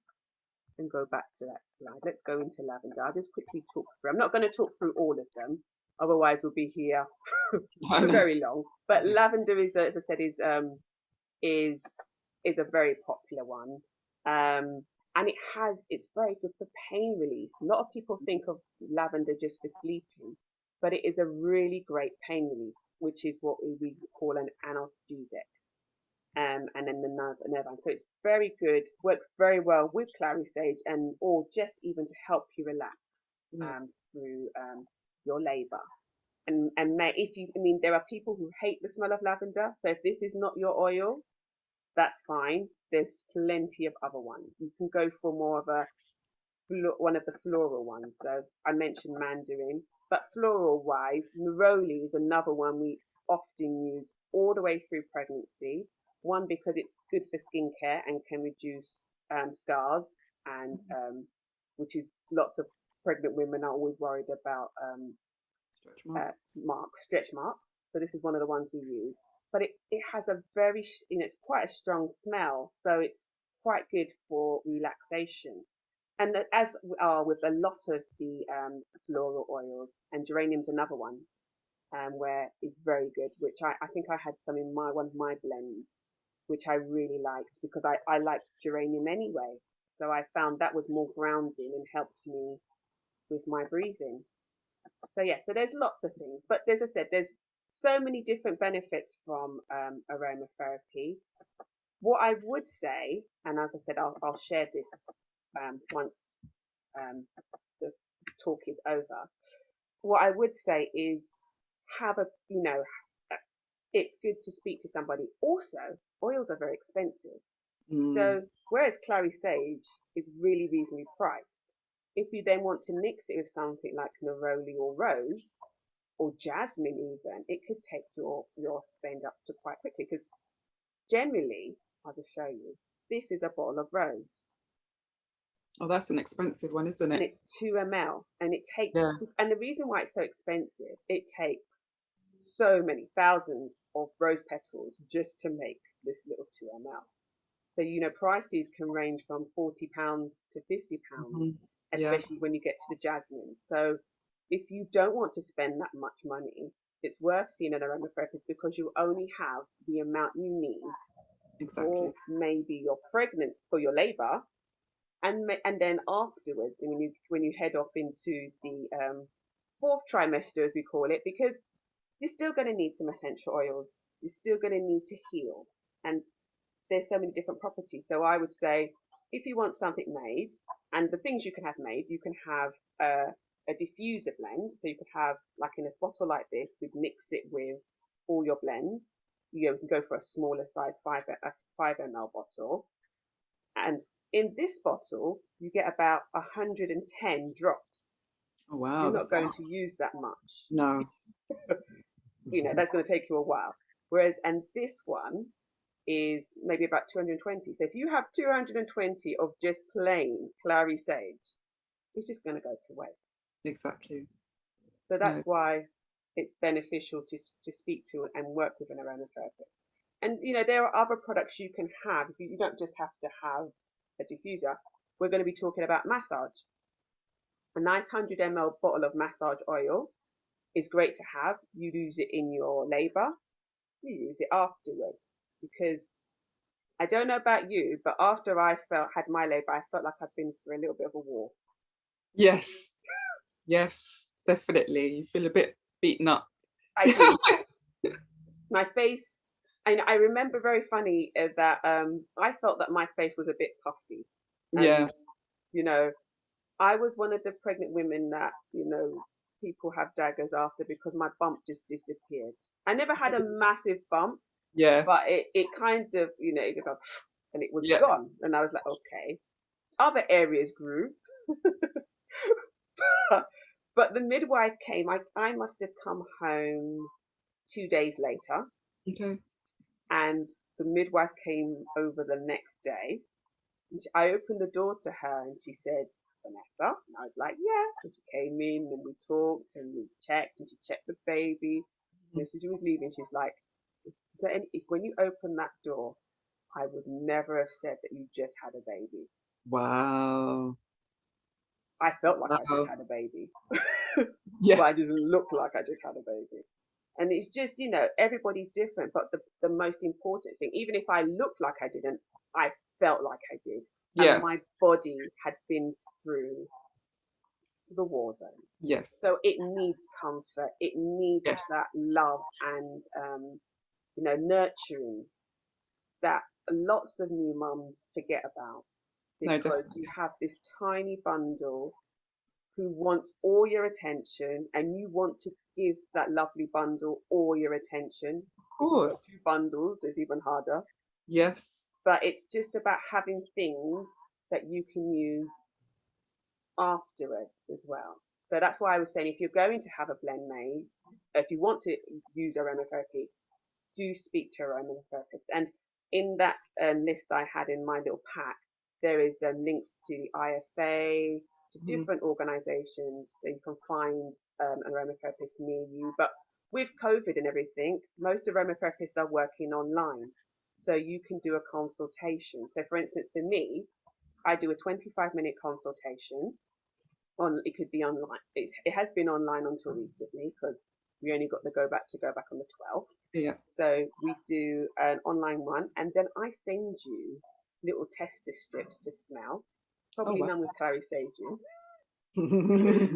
and go back to that slide. Let's go into lavender. I'll just quickly talk through. I'm not going to talk through all of them, otherwise we'll be here I for know. very long. But lavender is, as I said, is is a very popular one, and it's very good for pain relief. A lot of people think of lavender just for sleeping, but it is a really great pain relief, which is what we call an analgesic. And then the nerve. So it's very good, works very well with Clary Sage, and or just even to help you relax Yeah. through your labour. And if you, I mean, there are people who hate the smell of lavender. So if this is not your oil, that's fine. There's plenty of other ones. You can go for more of one of the floral ones. So I mentioned mandarin, but floral wise, neroli is another one we often use all the way through pregnancy. One, because it's good for skincare and can reduce scars, and which is lots of pregnant women are always worried about Stretch marks. stretch marks. So this is one of the ones we use. But it has a very, it's quite a strong smell. So it's quite good for relaxation. And as we are with a lot of the floral oils, and geranium's another one, where it's very good, which I think I had some in one of my blends, which I really liked because I like geranium anyway. So I found that was more grounding and helped me with my breathing. So yeah, so there's lots of things, but as I said, there's so many different benefits from aromatherapy. What I would say, and as I said, I'll share this once the talk is over. What I would say is have a, it's good to speak to somebody. Also, oils are very expensive. Mm. So whereas Clary Sage is really reasonably priced, if you then want to mix it with something like neroli or rose or jasmine even, it could take your spend up to quite quickly because generally, I'll just show you, this is a bottle of rose Oh, that's an expensive one, isn't and it? it's 2 ml, and it Yeah. takes, and the reason why it's so expensive, it takes so many thousands of rose petals just to make this little 2 ml. So, prices can range from £40 to £50, Mhm. Yeah. especially when you get to the jasmine. So if you don't want to spend that much money, it's worth seeing an aromatherapist because you only have the amount you need for Exactly. maybe you're pregnant for your labor, and then afterwards, when you head off into the fourth trimester, as we call it, because you're still going to need some essential oils. You're still going to need to heal, and there's so many different properties. So I would say if you want something made, and the things you can have made, you can have a diffuser blend. So you could have like in a bottle like this, we'd mix it with all your blends. You can go for a smaller size 5 ml bottle. And in this bottle, you get about 110 drops. Oh, wow. You're not That's a going lot. to use that much. No. That's going to take you a while. Whereas, and this one is maybe about 220. So if you have 220 of just plain Clary Sage, it's just going to go to waste. Exactly. So that's No. why it's beneficial to speak to and work with an aromatherapist. And there are other products you can have. You don't just have to have a diffuser. We're going to be talking about massage. A nice 100 ml bottle of massage oil is great to have. You use it in your labor, you use it afterwards because I don't know about you, but after I had my labor, I felt like I'd been through a little bit of a war. Yes. Yes. Definitely. You feel a bit beaten up. I do. My face, and I remember very funny that I felt that my face was a bit puffy, Yeah. and you know, I was one of the pregnant women that people have daggers after because my bump just disappeared. I never had a massive bump, Yeah. but it kind of it goes up and it was Yeah. gone, and I was like, okay. Other areas grew, but the midwife came. I must have come home 2 days later, Okay. and the midwife came over the next day. I opened the door to her, and she said, Vanessa. And I was like, yeah. And she came in, and we talked, and we checked, and she checked the baby. And as she was leaving, she's like, when you open that door, I would never have said that you just had a baby. Wow. I felt like I just Wow. had a baby, Yeah. but I just looked like I just had a baby. And it's just, everybody's different. But the most important thing, even if I looked like I didn't, I felt like I did. And Yeah. my body had been through the war zones. Yes. So it needs comfort. It needs Yes. that love and, nurturing that lots of new mums forget about, No, because you definitely. have this tiny bundle who wants all your attention, and you want to give that lovely bundle all your attention. Of If you've got course. two bundles, it's even harder. Yes. But it's just about having things that you can use afterwards as well. So that's why I was saying, if you're going to have a blend made, if you want to use aromatherapy, do speak to a aromatherapist. And in that list I had in my little pack, there is links to the IFA, to Mhm. different organisations, so you can find an aromatherapist near you. But with COVID and everything, most aromatherapists are working online, so you can do a consultation. So, for instance, for me, I do a 25-minute consultation. It could be online. It has been online until recently, because we only got the go back on the 12th. Yeah. So we do an online one, and then I send you little tester strips to smell, Oh probably wow. none with Clary Sage in.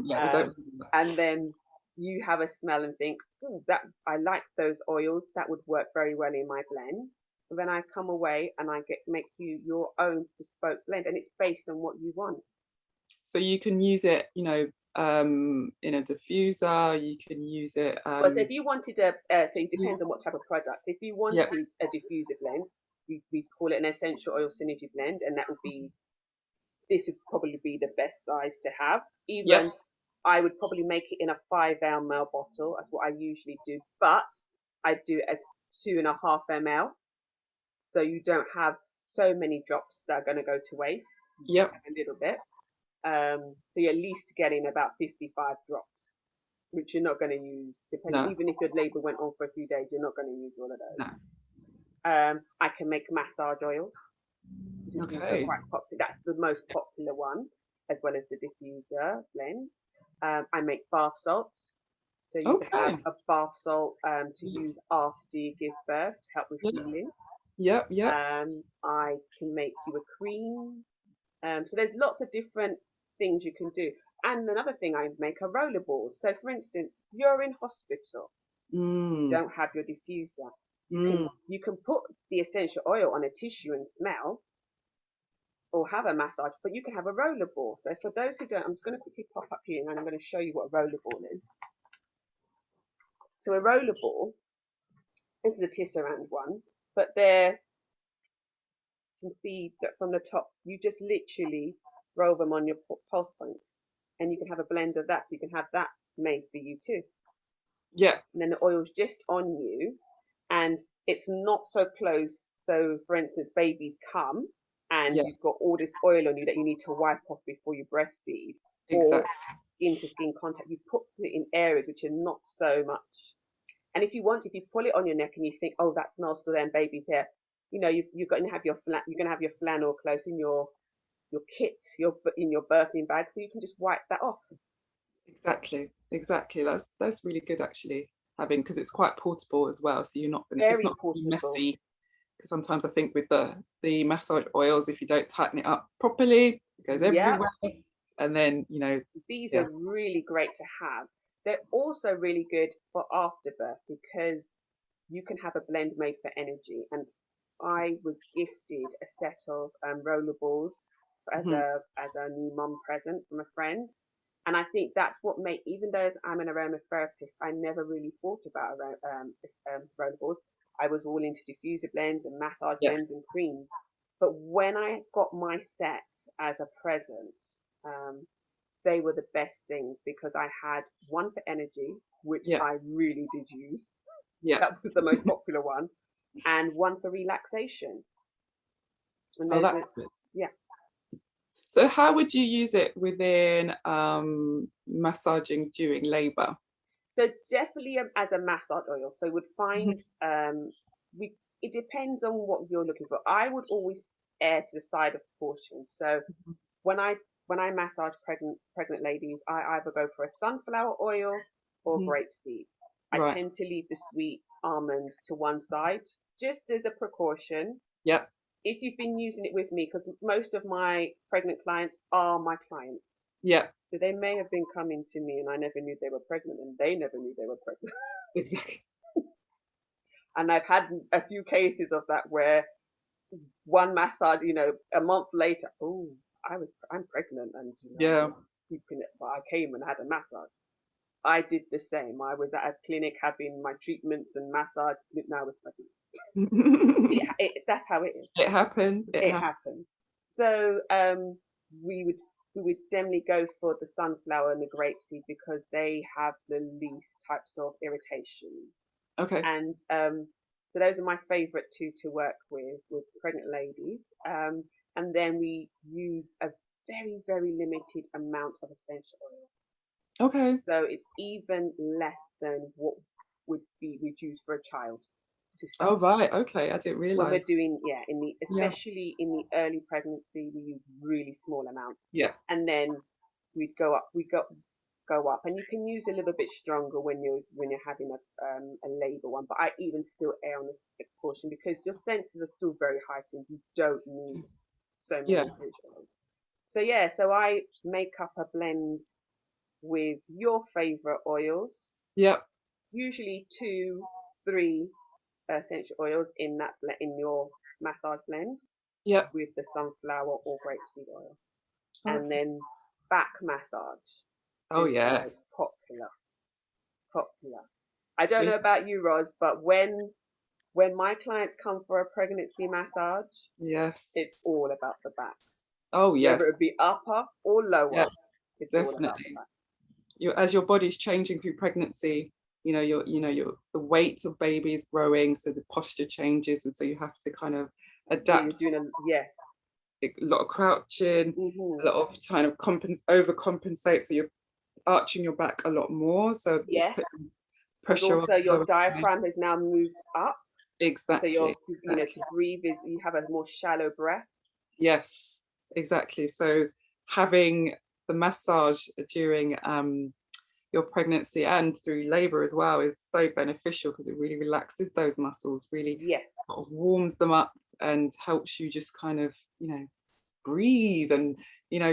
Yeah, we don't do that. And then you have a smell and think, oh, that I like those oils. That would work very well in my blend. And then I come away and I make you your own bespoke blend, and it's based on what you want. So you can use it, in a diffuser. You can use it. Well, so if you wanted so it Yeah. depends on what type of product. If you Yeah. wanted a diffuser blend, we call it an essential oil synergy blend, and that would be, this would probably be the best size to have. Yep. Even I would probably make it in a 5 ml bottle. That's what I usually do, but I do it as 2.5 ml, so you don't have so many drops that are going to go to waste. You just Yep. have a little bit. So you're at least getting about 55 drops, which you're not going to use, depending, No. even if your labour went on for a few days, you're not going to use all of No. those. I can make massage oils, which is also Okay. quite popular. That's the most popular one, as well as the diffuser blend. I make bath salts. So you can have Okay. a bath salt to use after you give birth to help with Yep. healing. Yep. Yep. I can make you a cream. So there's lots of different things you can do. And another thing I make are roller balls. So for instance, you're in hospital, you Mm. don't have your diffuser. You Mm. can you can put the essential oil on a tissue and smell, or have a massage, but you can have a roller ball. So for those who don't, I'm just going to quickly pop up here and I'm going to show you what a roller ball is. So a roller ball, this is a Tisserand one, but there, you can see that from the top, you just literally roll them on your pulse points, and you can have a blend of that. So you can have that made for you too. Yeah. And then the oil's just on you, and it's not so close. So for instance, babies come and Yeah. you've got all this oil on you that you need to wipe off before you breastfeed, or Exactly. skin to skin contact. You put it in areas which are not so much. And if you want, if you pull it on your neck and you think, oh, that smells still there, and baby's here, you're going to have you're going to have your flannel close in your kit, in your birthing bag, so you can just wipe that off. Exactly. Exactly. That's really good actually having, because it's quite portable as well. So it's Very not gonna be portable. messy. Because sometimes I think with the massage oils, if you don't tighten it up properly, it goes Yeah, everywhere. And then, these yeah. are really great to have. They're also really good for afterbirth, because you can have a blend made for energy. And I was gifted a set of roller balls Mhm. as a new mum present from a friend. And I think that's what made, even though I'm an aromatherapist, I never really thought about roller balls. I was all into diffuser blends and massage Yeah. blends and creams. But when I got my set as a present, um, they were the best things, because I had one for energy, which Yeah. I really did use. Yeah. That was the most popular one, and one for relaxation. And Oh, there's that's a, good. yeah. So how would you use it within massaging during labor? So definitely as a massage oil. So would Mhm. find we it depends on what you're looking for. I would always err to the side of caution. So when I massage pregnant ladies, I either go for a sunflower oil or Mhm. grapeseed. I Right. tend to leave the sweet almonds to one side, just as a precaution. Yep. If you've been using it with me, because most of my pregnant clients are my clients, Yep. so they may have been coming to me and I never knew they were pregnant, and they never knew they were pregnant. Exactly. And I've had a few cases of that where one massage, a month later, oh, I'm pregnant, and I was Yeah. keeping it, but I came and had a massage. I did the same. I was at a clinic having my treatments and massage. Now I was pregnant. That's how it is. It happens. It It happens. happens. So we would definitely go for the sunflower and the grapeseed because they have the least types of irritations. Okay. And so those are my favorite two to work with pregnant ladies. And then we use a very, very limited amount of essential oil. Okay. So it's even less than what would be we'd use for a child to Oh, start. right. Okay. I didn't When we're realize. doing, Yeah. especially in the early pregnancy, we use really small amounts. Yeah. And then we go up, and you can use a little bit stronger when you're having a labor one, but I even still err on the sick portion because your senses are still very heightened. You don't need so Yeah. many essential oils. So yeah, so I make up a blend with your favorite oils, Yep. usually 2 3 essential oils in your massage blend Yep. with the sunflower or grapeseed oil, Oh, and then back massage oh is the yeah. most popular. I don't We. know about you, Ros, but when my clients come for a pregnancy massage, it's Yes. all about the back. Oh Whether yes. it be upper or Yeah. lower, it's all about the Definitely. back. As your body's changing through pregnancy, your the weight of baby is growing, so the posture changes, and so you have to kind of Yeah, you're adapt. doing a yes. A lot of crouching, a Mhm. lot of kind of overcompensate, so you're arching your back a lot more, so it's Yes, putting because pressure on also the your lower spine. diaphragm has now moved up, so Exactly. you're to breathe is you have a more shallow breath. Yes, exactly. So having the massage during your pregnancy and through labor as well is so beneficial because it really relaxes those muscles, really Yes, sort of warms them up and helps you just kind of, breathe and,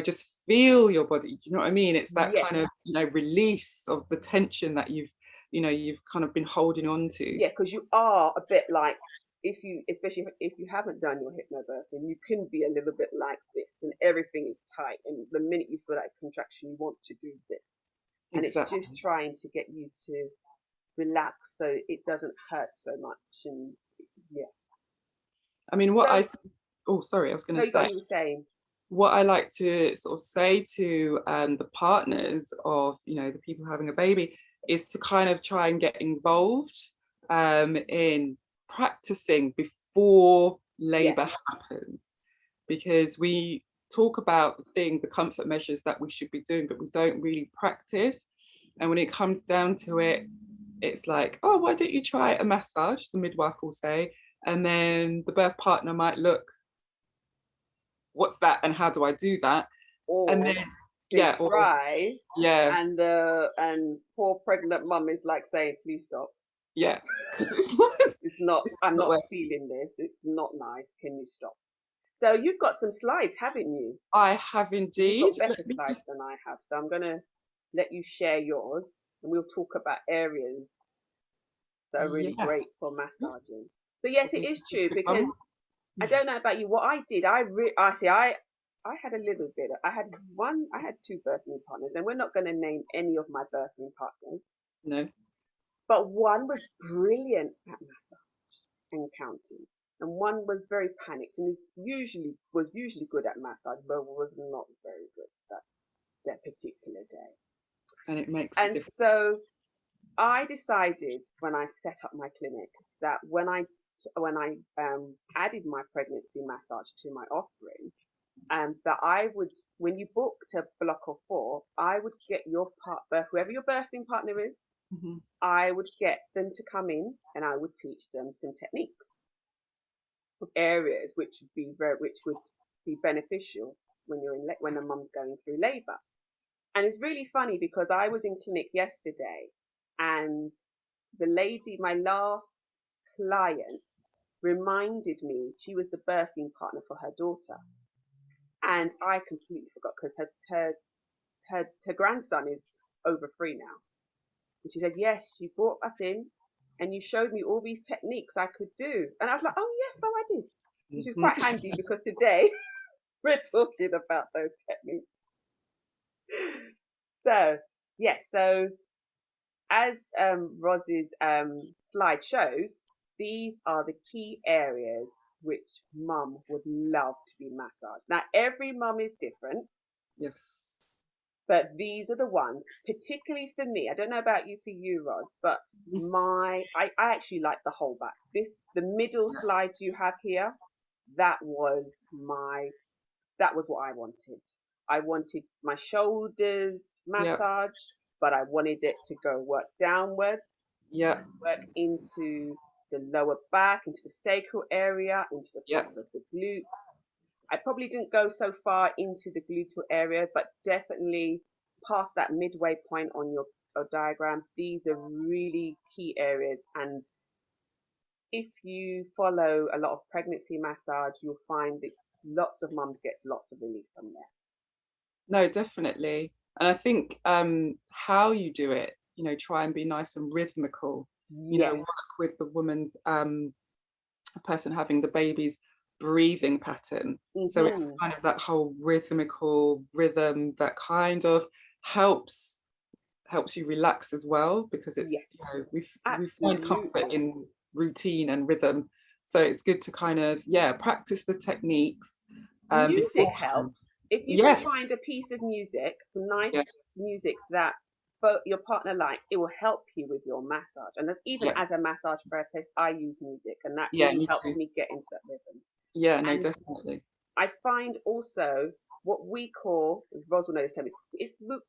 just feel your body. Do you know what I mean? It's that yes, kind of, release of the tension that you've kind of been holding on to. yeah, because you are a bit like especially if you haven't done your hypnobirthing, you can be a little bit like this, and everything is tight, and the minute you feel that contraction, you want to do this, and it's just Exactly. trying to get you to relax so it doesn't hurt so much, and yeah. I mean, So oh, sorry, I was going no, to you got say, you were saying what I like to sort of say to the partners of, the people having a baby is to kind of try and get involved in practicing before yes, labor happens, because we talk about the comfort measures that we should be doing, but we don't really practice. And when it comes down to it, it's like, oh, why don't you try a massage? The midwife will say, and then the birth partner might look, what's that, and how do I do that? And or then they yeah, or try, yeah, and poor pregnant mum is like saying, please stop. yeah, because it's, It's not, it's I'm not not work. feeling this. It's not nice. Can you stop? So you've got some slides, haven't you? I have You've indeed. got better Let me slides just, than I have. So I'm going to let you share yours, and we'll talk about areas that are really great yes. for massaging. So yes, it These is are true good because ones. I don't know about you. What I did, I had a little bit. I had two birthing partners, and we're not going to name any of my birthing partners, No. but one was brilliant at massage and counting, and one was very panicked and was usually good at massage, but was not very good that particular day. And it makes a And difference. so I decided when I set up my clinic that when I added my pregnancy massage to my offering, that I would, when you booked a block of 4, I would get whoever your birthing partner is, Mhm. I would get them to come in and I would teach them some techniques of areas which would be beneficial when when the mum's going through labour. And it's really funny because I was in clinic yesterday and the lady, my last client, reminded me she was the birthing partner for her daughter. And I completely forgot because her grandson is over 3 now. And she said, yes, you brought us in and you showed me all these techniques I could do. And I was like, oh, yes, so I did, which is quite Mhm. handy because today we're talking about those techniques. So, yes, so as Roz's slide shows, these are the key areas which mum would love to be massaged. Now, every mum is different, Yes. but these are the ones, particularly for me. I don't know about you, for you, Roz, but Mhm. I actually like the whole back. The middle Yeah. slide you have here, that was that was what I wanted. I wanted my shoulders Yeah. massaged, but I wanted it to go work downwards, Yeah. work into the lower back, into the sacral area, into the Yeah. tops of the glutes. I probably didn't go so far into the gluteal area, but definitely past that midway point on your diagram. These are really key areas. And if you follow a lot of pregnancy massage, you'll find that lots of mums get lots of relief from there. No, definitely. And I think how you do it, try and be nice and rhythmical, Yes. work with the woman's person having the baby's breathing pattern. So it's Hmm. kind of that whole rhythmical rhythm that kind of helps you relax as well, because Yes. it's, we find comfort Absolutely. in routine and rhythm. So it's good to kind of, yeah, practice the techniques Music beforehand. helps. If you can find Yes. a piece of music, nice Yeah. music that both your partner likes, it will help you with your massage. And even Yeah. as a massage therapist, I use music, and that Yeah. really Me helps too. me get into that rhythm. Yeah. No, And definitely. I find also what we call, Ros will know this term,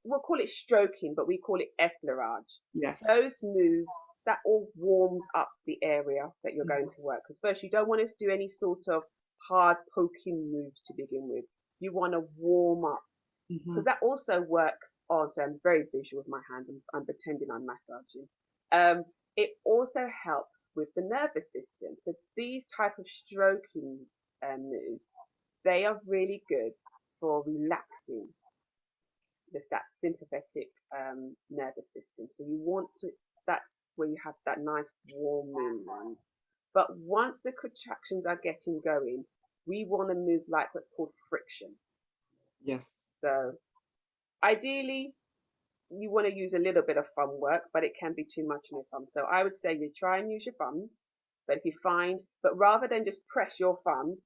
we'll call it stroking, but we call it effleurage. Yes. Those moves, that all warms up the area that you're going Mhm. to work. Because first, you don't want to do any sort of hard poking moves to begin with. You want to warm up. Because Mhm. that also works on, so I'm very visual with my hand, I'm pretending I'm massaging. Um, it also helps with the nervous system. So these type of stroking moves, they are really good for relaxing that sympathetic nervous system. So you want to, that's where you have that nice warming one. But once the contractions are getting going, we want to move like what's called friction. Yes. So ideally, you want to use a little bit of thumb work, but it can be too much in your thumb. So I would say you try and use your thumbs, but if you find, but rather than just press your thumb,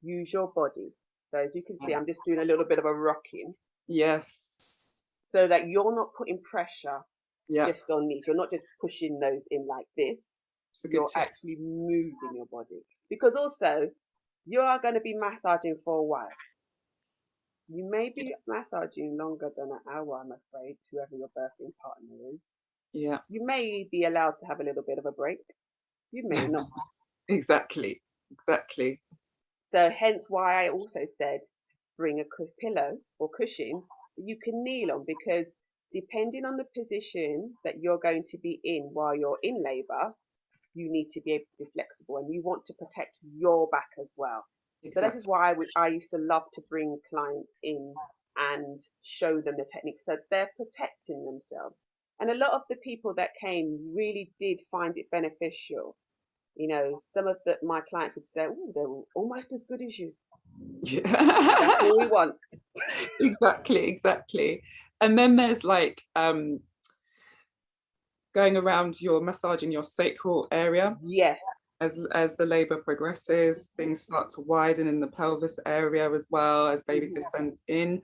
use your body. So as you can see, Yeah. I'm just doing a little bit of a rocking Yes. so that you're not putting pressure Yeah. just on these. You're not just pushing those in like this. It's a good You're tip. actually moving your body because also you are going to be massaging for a while. You may be massaging longer than an hour, I'm afraid, to whoever your birthing partner is. Yeah. You may be allowed to have a little bit of a break. You may not. Exactly. Exactly. So hence why I also said bring a pillow or cushion that you can kneel on because depending on the position that you're going to be in while you're in labour, you need to be able to be flexible and you want to protect your back as well. So this is Exactly. why I used to love to bring clients in and show them the techniques so they're protecting themselves. And a lot of the people that came really did find it beneficial. Some of my clients would say, "Oh, they're almost as good as you." That's Yeah. what we want. Exactly, exactly. And then there's like going around your massaging your sacral area Yes. as the labor progresses, things start to widen in the pelvis area as well as baby Hmm. descends in.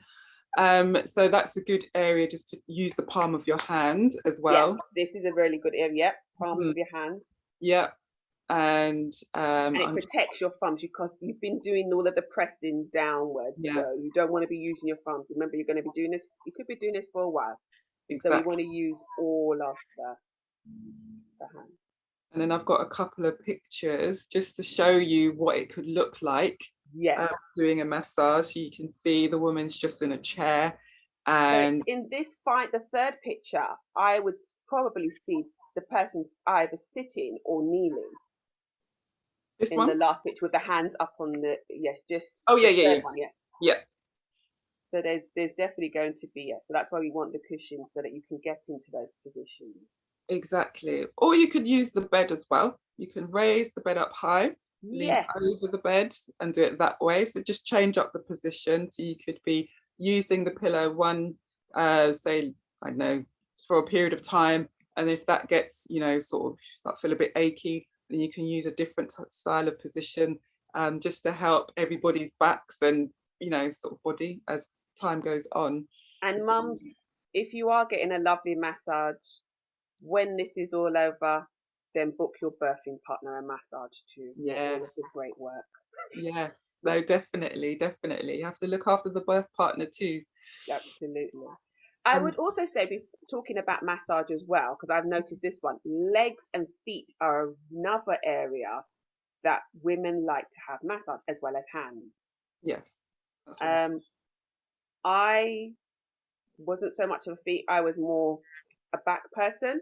So that's a good area just to use the palm of your hand as Yeah, well. this is a really good area. Yep, palms Mhm. of your hands. Yeah. And And it I'm just, protects your thumbs because you've been doing all of the pressing downwards. yeah, So you don't want to be using your thumbs. Remember, you're going to be doing this, you could be doing this for a while. So we want to exactly. use all of that. the hand. And then I've got a couple of pictures just to show you what it could look like Yes. doing a massage. You can see the woman's just in a chair, So and in this fight, the third picture, I would probably see the person either sitting or kneeling this in the one. last picture with the hands up on the, yes, just Oh yeah, the yeah, third yeah, one, yeah. yeah. So there's definitely going to be, yeah. So that's why we want the cushion so that you can get into those positions. Exactly. Or you could use the bed as well. You can raise the bed up high, lean Yes. over the bed and do it that way. So just change up the position. So you could be using the pillow one, say, I don't know, for a period of time. And if that gets, sort of start feel a bit achy, then you can use a different style of position just to help everybody's backs and, sort of body as time goes on. And mums, if you are getting a lovely massage, when this is all over, then book your birthing partner a massage too for all of Yes. this great work. Yes, no, definitely, definitely. You have to look after the birth partner too. Absolutely. I And would also say, talking about massage as well, because I've noticed this one, legs and feet are another area that women like to have massage as well as hands. yes, that's right. Um, I wasn't so much of a feet, I was more a back person,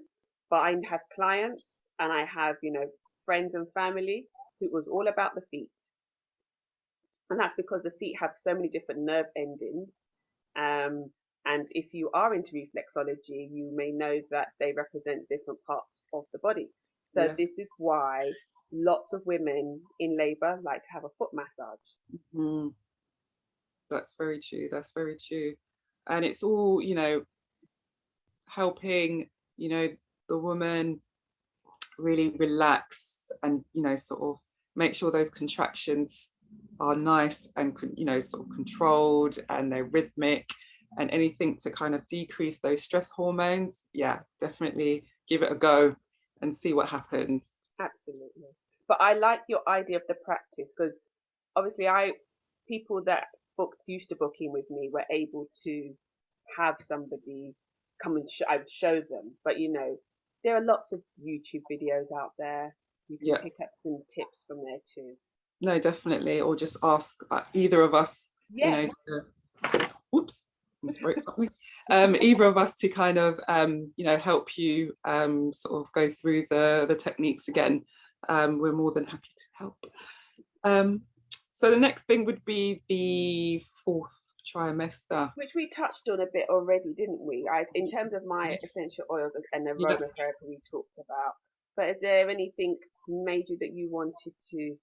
but I have clients and I have, friends and family who it was all about the feet. And that's because the feet have so many different nerve endings. Um, and if you are into reflexology, you may know that they represent different parts of the body. So Yes, this is why lots of women in labor like to have a foot massage. mm, that's very true. That's very true. And it's all, helping, the woman really relax and, sort of make sure those contractions are nice and, sort of controlled and they're rhythmic and anything to kind of decrease those stress hormones. Yeah, definitely give it a go and see what happens. Absolutely. But I like your idea of the practice because obviously people that booked used to book in with me were able to have somebody come and I would show them. But there are lots of YouTube videos out there. You can Yeah, pick up some tips from there too. no, definitely. Or just ask either of us, Yes. whoops, almost broke something. Either of us to kind of, help you sort of go through the techniques again. We're more than happy to help. Um, so the next thing would be the fourth trimester. Which we touched on a bit already, didn't we? In terms of my essential oils and Yeah. aromatherapy we talked about. But is there anything major that you wanted to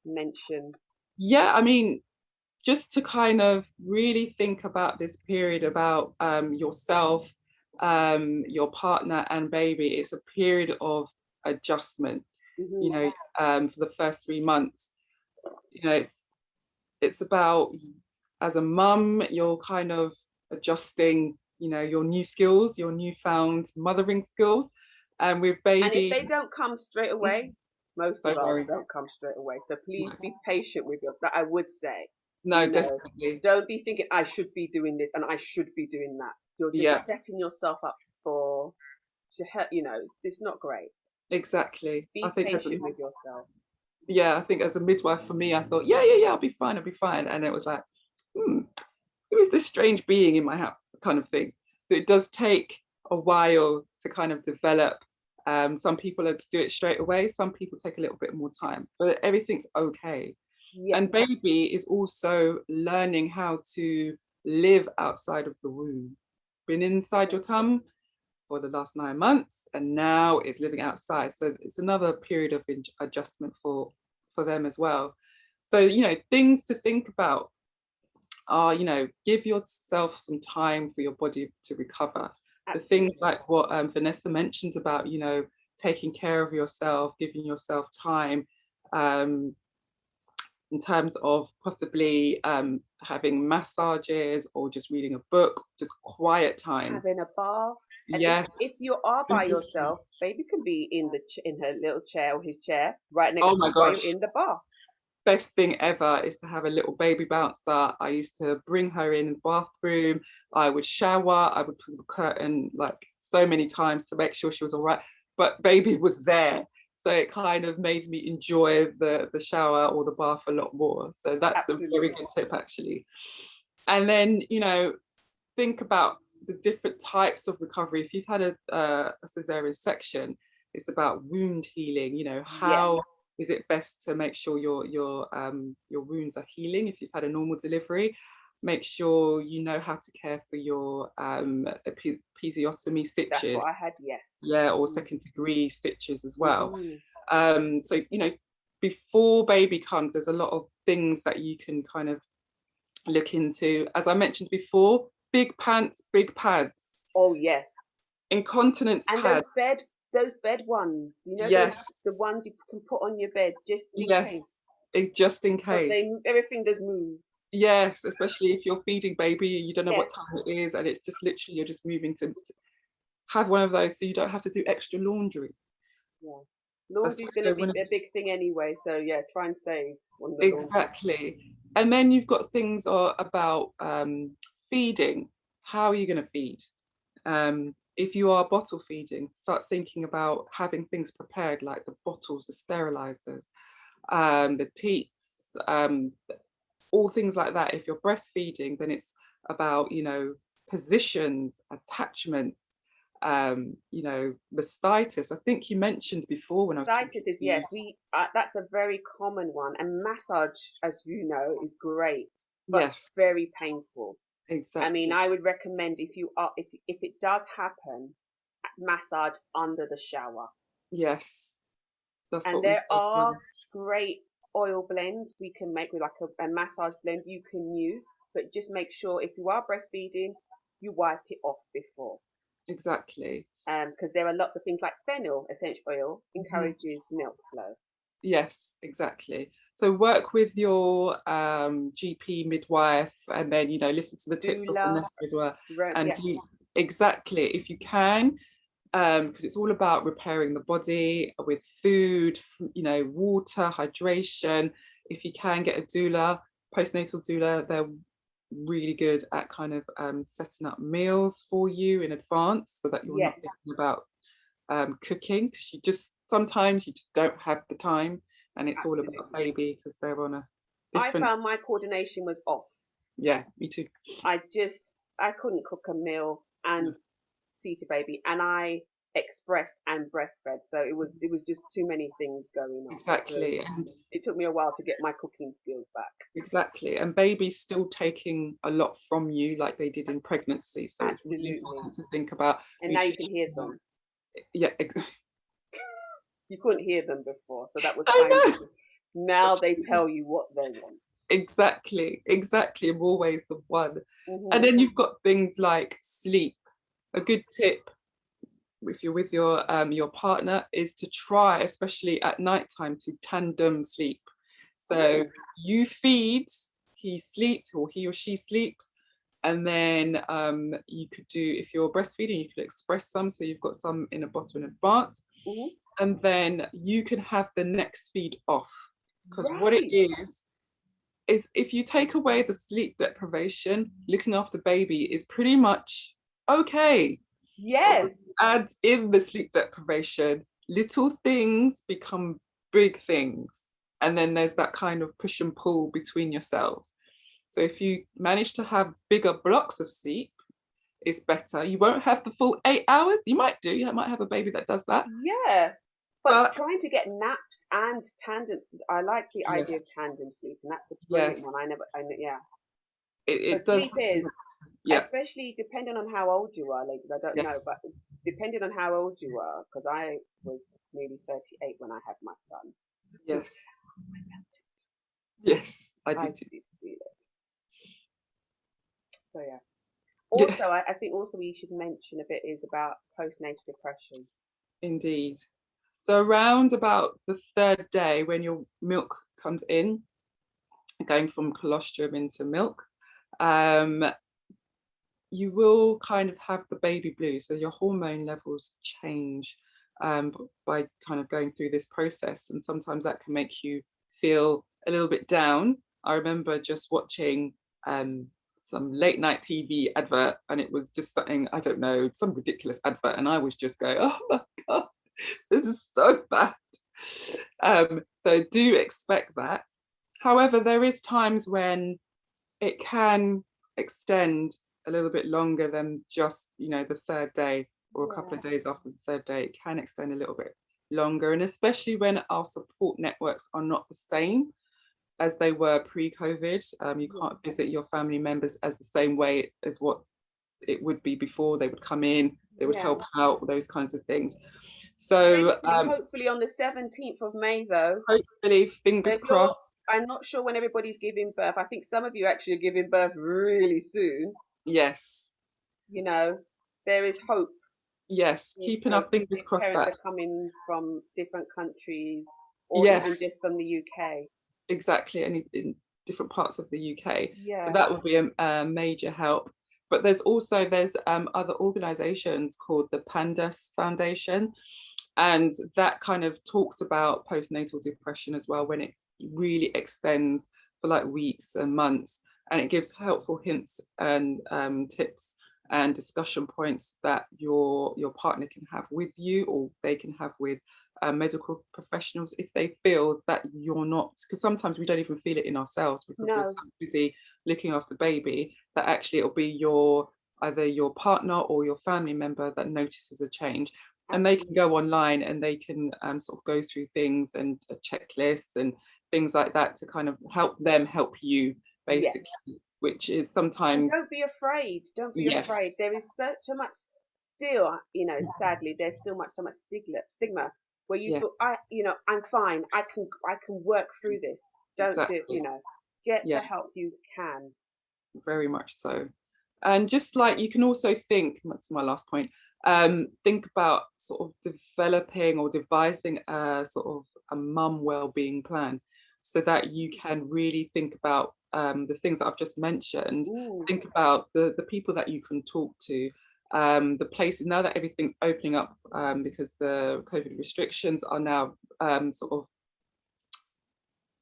mention? Yeah, I mean, just to kind of really think about this period about yourself, your partner, and baby. It's a period of adjustment. You Hmm. know, for the first 3 months, it's about as a mum, you're kind of adjusting, your new skills, your newfound mothering skills, and with And if baby, they don't come straight away, most of don't ours worry. don't come straight away. So please No, be patient with your, that I would say, no, definitely. don't be thinking I should be doing this and I should be doing that. You're Yeah, just setting yourself up for to help, it's not great. exactly. I Be think as a patient with yourself. yeah, I think as a midwife for me, I thought, yeah, yeah, yeah, I'll be fine, I'll be fine. And it was like, who is this strange being in my house, kind of thing. So it does take a while to kind of develop. Some people do it straight away, some people take a little bit more time, but everything's okay. Yeah. And baby is also learning how to live outside of the womb. Been inside your tum for the last 9 months, and now it's living outside. So it's another period of adjustment for them as well. So things to think about are give yourself some time for your body to recover. So things Absolutely. like what Vanessa mentions about taking care of yourself, giving yourself time. Um, in terms of possibly having massages or just reading a book, just quiet time. Having a bath. And if Yes. you are by yourself, baby can be in her little chair or his chair right Oh next to my you while you're gosh. in the bath. Best thing ever is to have a little baby bouncer. I used to bring her in the bathroom. I would shower. I would pull the curtain like so many times to make sure she was all right. but baby was there. So it kind of made me enjoy the shower or the bath a lot more. So that's a very Absolutely. good tip, actually. And then, think about the different types of recovery. If you've had a cesarean section, it's about wound healing. Yes. How is it best to make sure your wounds are healing? If you've had a normal delivery, make sure you know how to care for your episiotomy That's stitches, what I had. Yes. yeah, or second degree stitches as well. Mm-hmm. So before baby comes, there's a lot of things that you can kind of look into. As I mentioned before, big pants, big pads, Oh yes. incontinence And pads. those bed ones, those Yes, the ones you can put on your bed just in case, yes, just in because case. everything does move. Yes, especially if you're feeding baby, you don't know what Yes. time it is, and it's just literally you're just moving to have one of those so you don't have to do extra laundry. Yeah. That's Laundry's going to be a big thing anyway, so yeah, try and save on the laundry. exactly. And then you've got things about feeding. How are you going to feed? If you are bottle feeding, start thinking about having things prepared like the bottles, the sterilizers, the teats, um, all things like that. If you're breastfeeding, then it's about, positions, attachments, mastitis. I think you mentioned before when I was talking Cytus is, to you. yes, that's a very common one, and massage, as you know, is great, but Yes, very painful. I mean, exactly. I would recommend, if it does happen, massage under the shower. Yes, that's And what we there say as are well. great oil blends we can make with like a massage blend you can use, but just make sure if you are breastfeeding, you wipe it off before. Exactly. Because there are lots of things like fennel essential oil Mhm. encourages milk flow. Yes, exactly. So work with your GP midwife, and then listen to the tips of Doula, Vanessa as well. And yes, exactly, if you can, because it's all about repairing the body with food, water, hydration. If you can get a doula, postnatal doula, they're really good at kind of setting up meals for you in advance so that you're not yes, thinking about cooking, because sometimes you just don't have the time, and it's all about absolutely. baby because they're on a I different. found my coordination was off. Yeah, me too. I couldn't cook a meal Yeah, and see to baby, and I expressed and breastfed, so it was just too many things going on. So exactly, and it took me a while to get my cooking skills back. exactly, and baby's still taking a lot from you, like they did in pregnancy. So it's really Absolutely. important to think about And now you can nutrition hear them. meals. Yeah, You couldn't hear them before, so that was kind I of. know. Now Such they tell you what they want. exactly, I'm always the one. And Hmm. then you've got things like sleep. A good tip if you're with your partner is to try, especially at nighttime, to tandem sleep. So Oh, you feed, he sleeps, or he or she sleeps, and then you could do, if you're breastfeeding, you could express some, so you've got some in a bottle in advance, hmm, and then you can have the next feed off. Because what it right. is if you take away the sleep deprivation, looking after baby is pretty much okay. But when Yes. you add in the sleep deprivation, little things become big things. And then there's that kind of push and pull between yourselves. So if you manage to have bigger blocks of sleep, it's better. You won't have the full 8 hours. You might do. You might have a baby that does that. Yeah. But But trying to get naps and tandem, I like the idea yes, of tandem sleep, and that's a brilliant yes, one. Yeah. it Because does. sleep is, Yeah, especially depending on how old you are, ladies, I don't yeah, know, but depending on how old you are, because I was nearly 38 when I had my son. yes, I felt it. yes, I do I too. did feel it. So yeah. Yeah, Also, I think also we should mention a bit is about postnatal depression. indeed. So around about the third day when your milk comes in, going from colostrum into milk, um, you will kind of have the baby blues. So your hormone levels change by kind of going through this process. And sometimes that can make you feel a little bit down. I remember just watching some late night TV advert, and it was just something, I don't know, some ridiculous advert. And I was just going, oh my God, This is so bad. So do expect that. However, there is times when it can extend a little bit longer than just, the third day or a couple of days after the third day. It can extend a little bit longer, and especially when our support networks are not the same as they were pre-COVID. You can't visit your family members as the same way as what it would be before. They would come in, they would help out, those kinds of things. So hopefully on the 17th of May though. Hopefully, So fingers if you're, crossed. I'm not sure when everybody's giving birth. I think some of you actually are giving birth really soon. Yes. There is hope. Yes, keeping our fingers If crossed parents that. are coming from different countries or even Yes, just from the UK. exactly, and in different parts of the UK. So Yeah. that would be a major help. But there's other organisations called the Pandas Foundation, and that kind of talks about postnatal depression as well, when it really extends for like weeks and months, and it gives helpful hints and tips and discussion points that your partner can have with you, or they can have with medical professionals if they feel that you're not, because sometimes we don't even feel it in ourselves because we're so busy looking after baby, that actually it'll be either your partner or your family member that notices a change. And they can go online and they can sort of go through things and checklists and things like that to kind of help them help you, basically, which is sometimes. And don't be afraid. Don't be afraid. There is so much still, sadly, there's still so much stigma where you feel, I'm fine. I can work through this. Don't do, get the help you can. Very much so. And just like you can also think, that's my last point, think about sort of developing or devising a sort of a mum well-being plan, so that you can really think about the things that I've just mentioned. Think about the people that you can talk to, the places, now that everything's opening up, because the COVID restrictions are now sort of,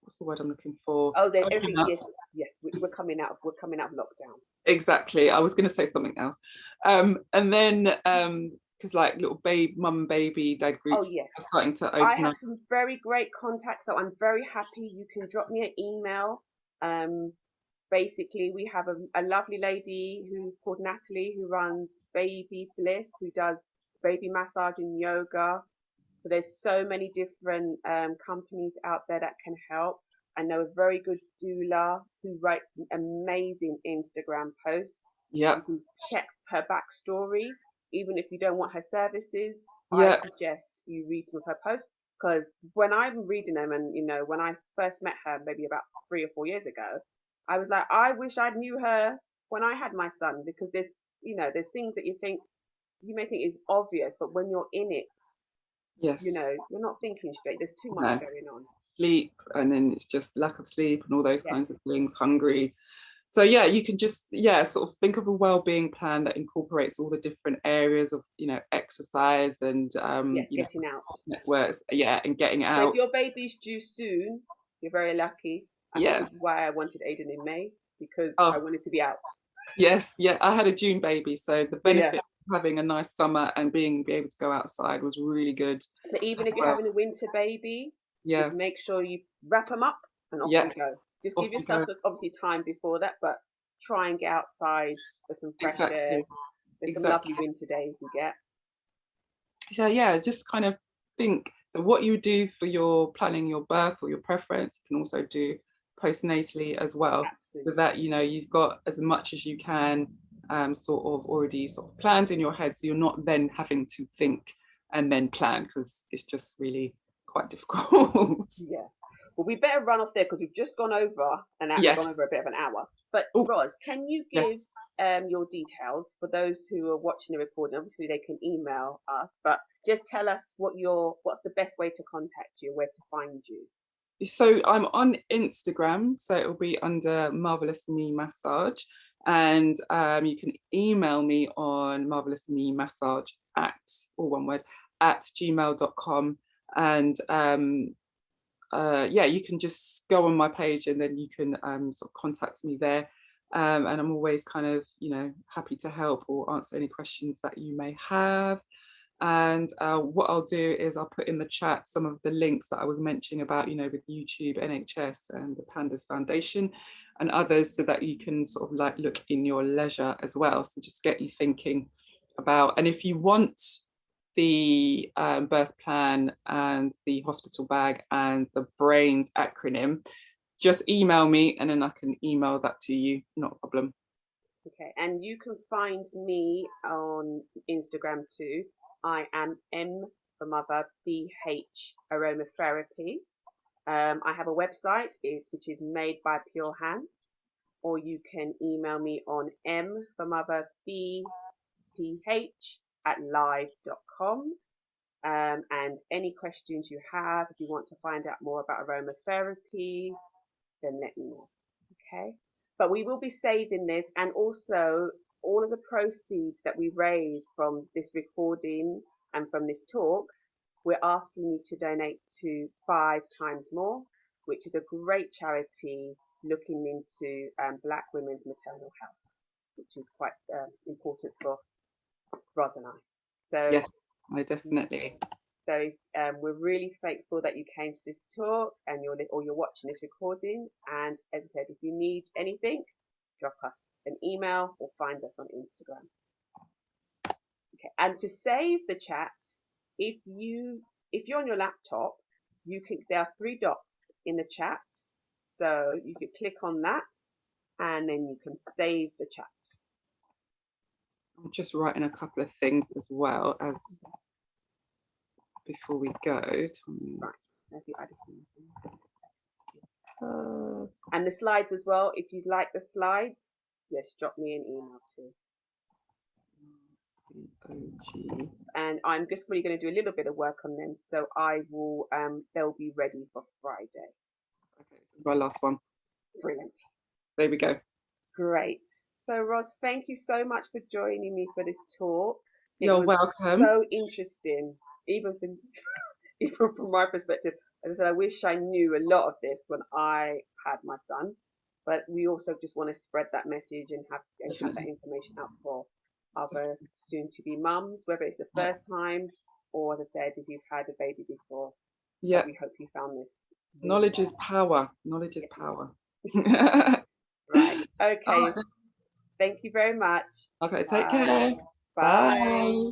what's the word I'm looking for? Oh, there's everything. Yes, we're coming out of lockdown. Exactly. I was going to say something else. And then, because like little mum and baby dad groups are starting to open up. I have some very great contacts, so I'm very happy. You can drop me an email. Basically, we have a lovely lady who's called Natalie, who runs Baby Bliss, who does baby massage and yoga. So there's so many different companies out there that can help. I know a very good doula who writes amazing Instagram posts. Yeah. You can check her backstory. Even if you don't want her services, I suggest you read some of her posts, because when I'm reading them, and when I first met her maybe about 3 or 4 years ago, I was like, I wish I knew her when I had my son, because there's things that you may think is obvious, but when you're in it, you're not thinking straight. There's too much going on. Sleep, and then it's just lack of sleep and all those kinds of things, hungry. So you can just sort of think of a well-being plan that incorporates all the different areas of exercise and getting out networks, and getting out. So if your baby's due soon, you're very lucky. I think this is why I wanted Aiden in May, because I wanted to be out. Yes, I had a June baby, so the benefit of having a nice summer and being able to go outside was really good. But even if you're having a winter baby, just make sure you wrap them up and off you go. Just give yourself obviously time before that, but try and get outside for some fresh air. There's some lovely winter days we get. So just kind of think. So what you do for your planning your birth or your preference, you can also do postnatally as well. Absolutely. So that you've got as much as you can sort of already sort of planned in your head, so you're not then having to think and then plan, because it's just really quite difficult. Well, we better run off there because we've just gone over gone over a bit of an hour. But Ros, can you give your details for those who are watching the recording? Obviously, they can email us, but just tell us what's the best way to contact you, where to find you. So I'm on Instagram, so it'll be under marvellousmemassage, and you can email me on marvellousmemassage all one word, at gmail.com, and you can just go on my page and then you can sort of contact me there, and I'm always kind of happy to help or answer any questions that you may have. And what I'll do is I'll put in the chat some of the links that I was mentioning about, you know, with YouTube, NHS and the Pandas Foundation and others, so that you can sort of like look in your leisure as well. So just get you thinking about, and if you want the birth plan and the hospital bag and the brains acronym, just email me and then I can email that to you, not a problem. Okay, and you can find me on Instagram too. I am M for Mother BH Aromatherapy. I have a website which is Made by Pure Hands, or you can email me on M for Mother BPH at live.com. And any questions you have, if you want to find out more about aromatherapy, then let me know. Okay. But we will be saving this, and also all of the proceeds that we raise from this recording and from this talk, we're asking you to donate to 5 Times More, which is a great charity looking into Black women's maternal health, which is quite important for Ros and I. So Yeah, I definitely. So we're really thankful that you came to this talk and you're watching this recording. And as I said, if you need anything, drop us an email or find us on Instagram. Okay. And to save the chat, if you're on your laptop, there are 3 dots in the chat. So you can click on that and then you can save the chat. I'm just writing a couple of things as well as before we go. Right. And the slides as well. If you'd like the slides, yes, drop me an email too. And I'm just really going to do a little bit of work on them, so I will. They'll be ready for Friday. Okay, this is my last one. Brilliant. There we go. Great. So Ros, thank you so much for joining me for this talk. You're welcome. So interesting, even from my perspective. As I said, I wish I knew a lot of this when I had my son, but we also just want to spread that message and have that information out for other soon-to-be mums, whether it's the first time or, as I said, if you've had a baby before. Yeah. We hope you found this. Knowledge is power. Knowledge is power. Right. Okay. Thank you very much. Okay. Take care. Bye. Bye.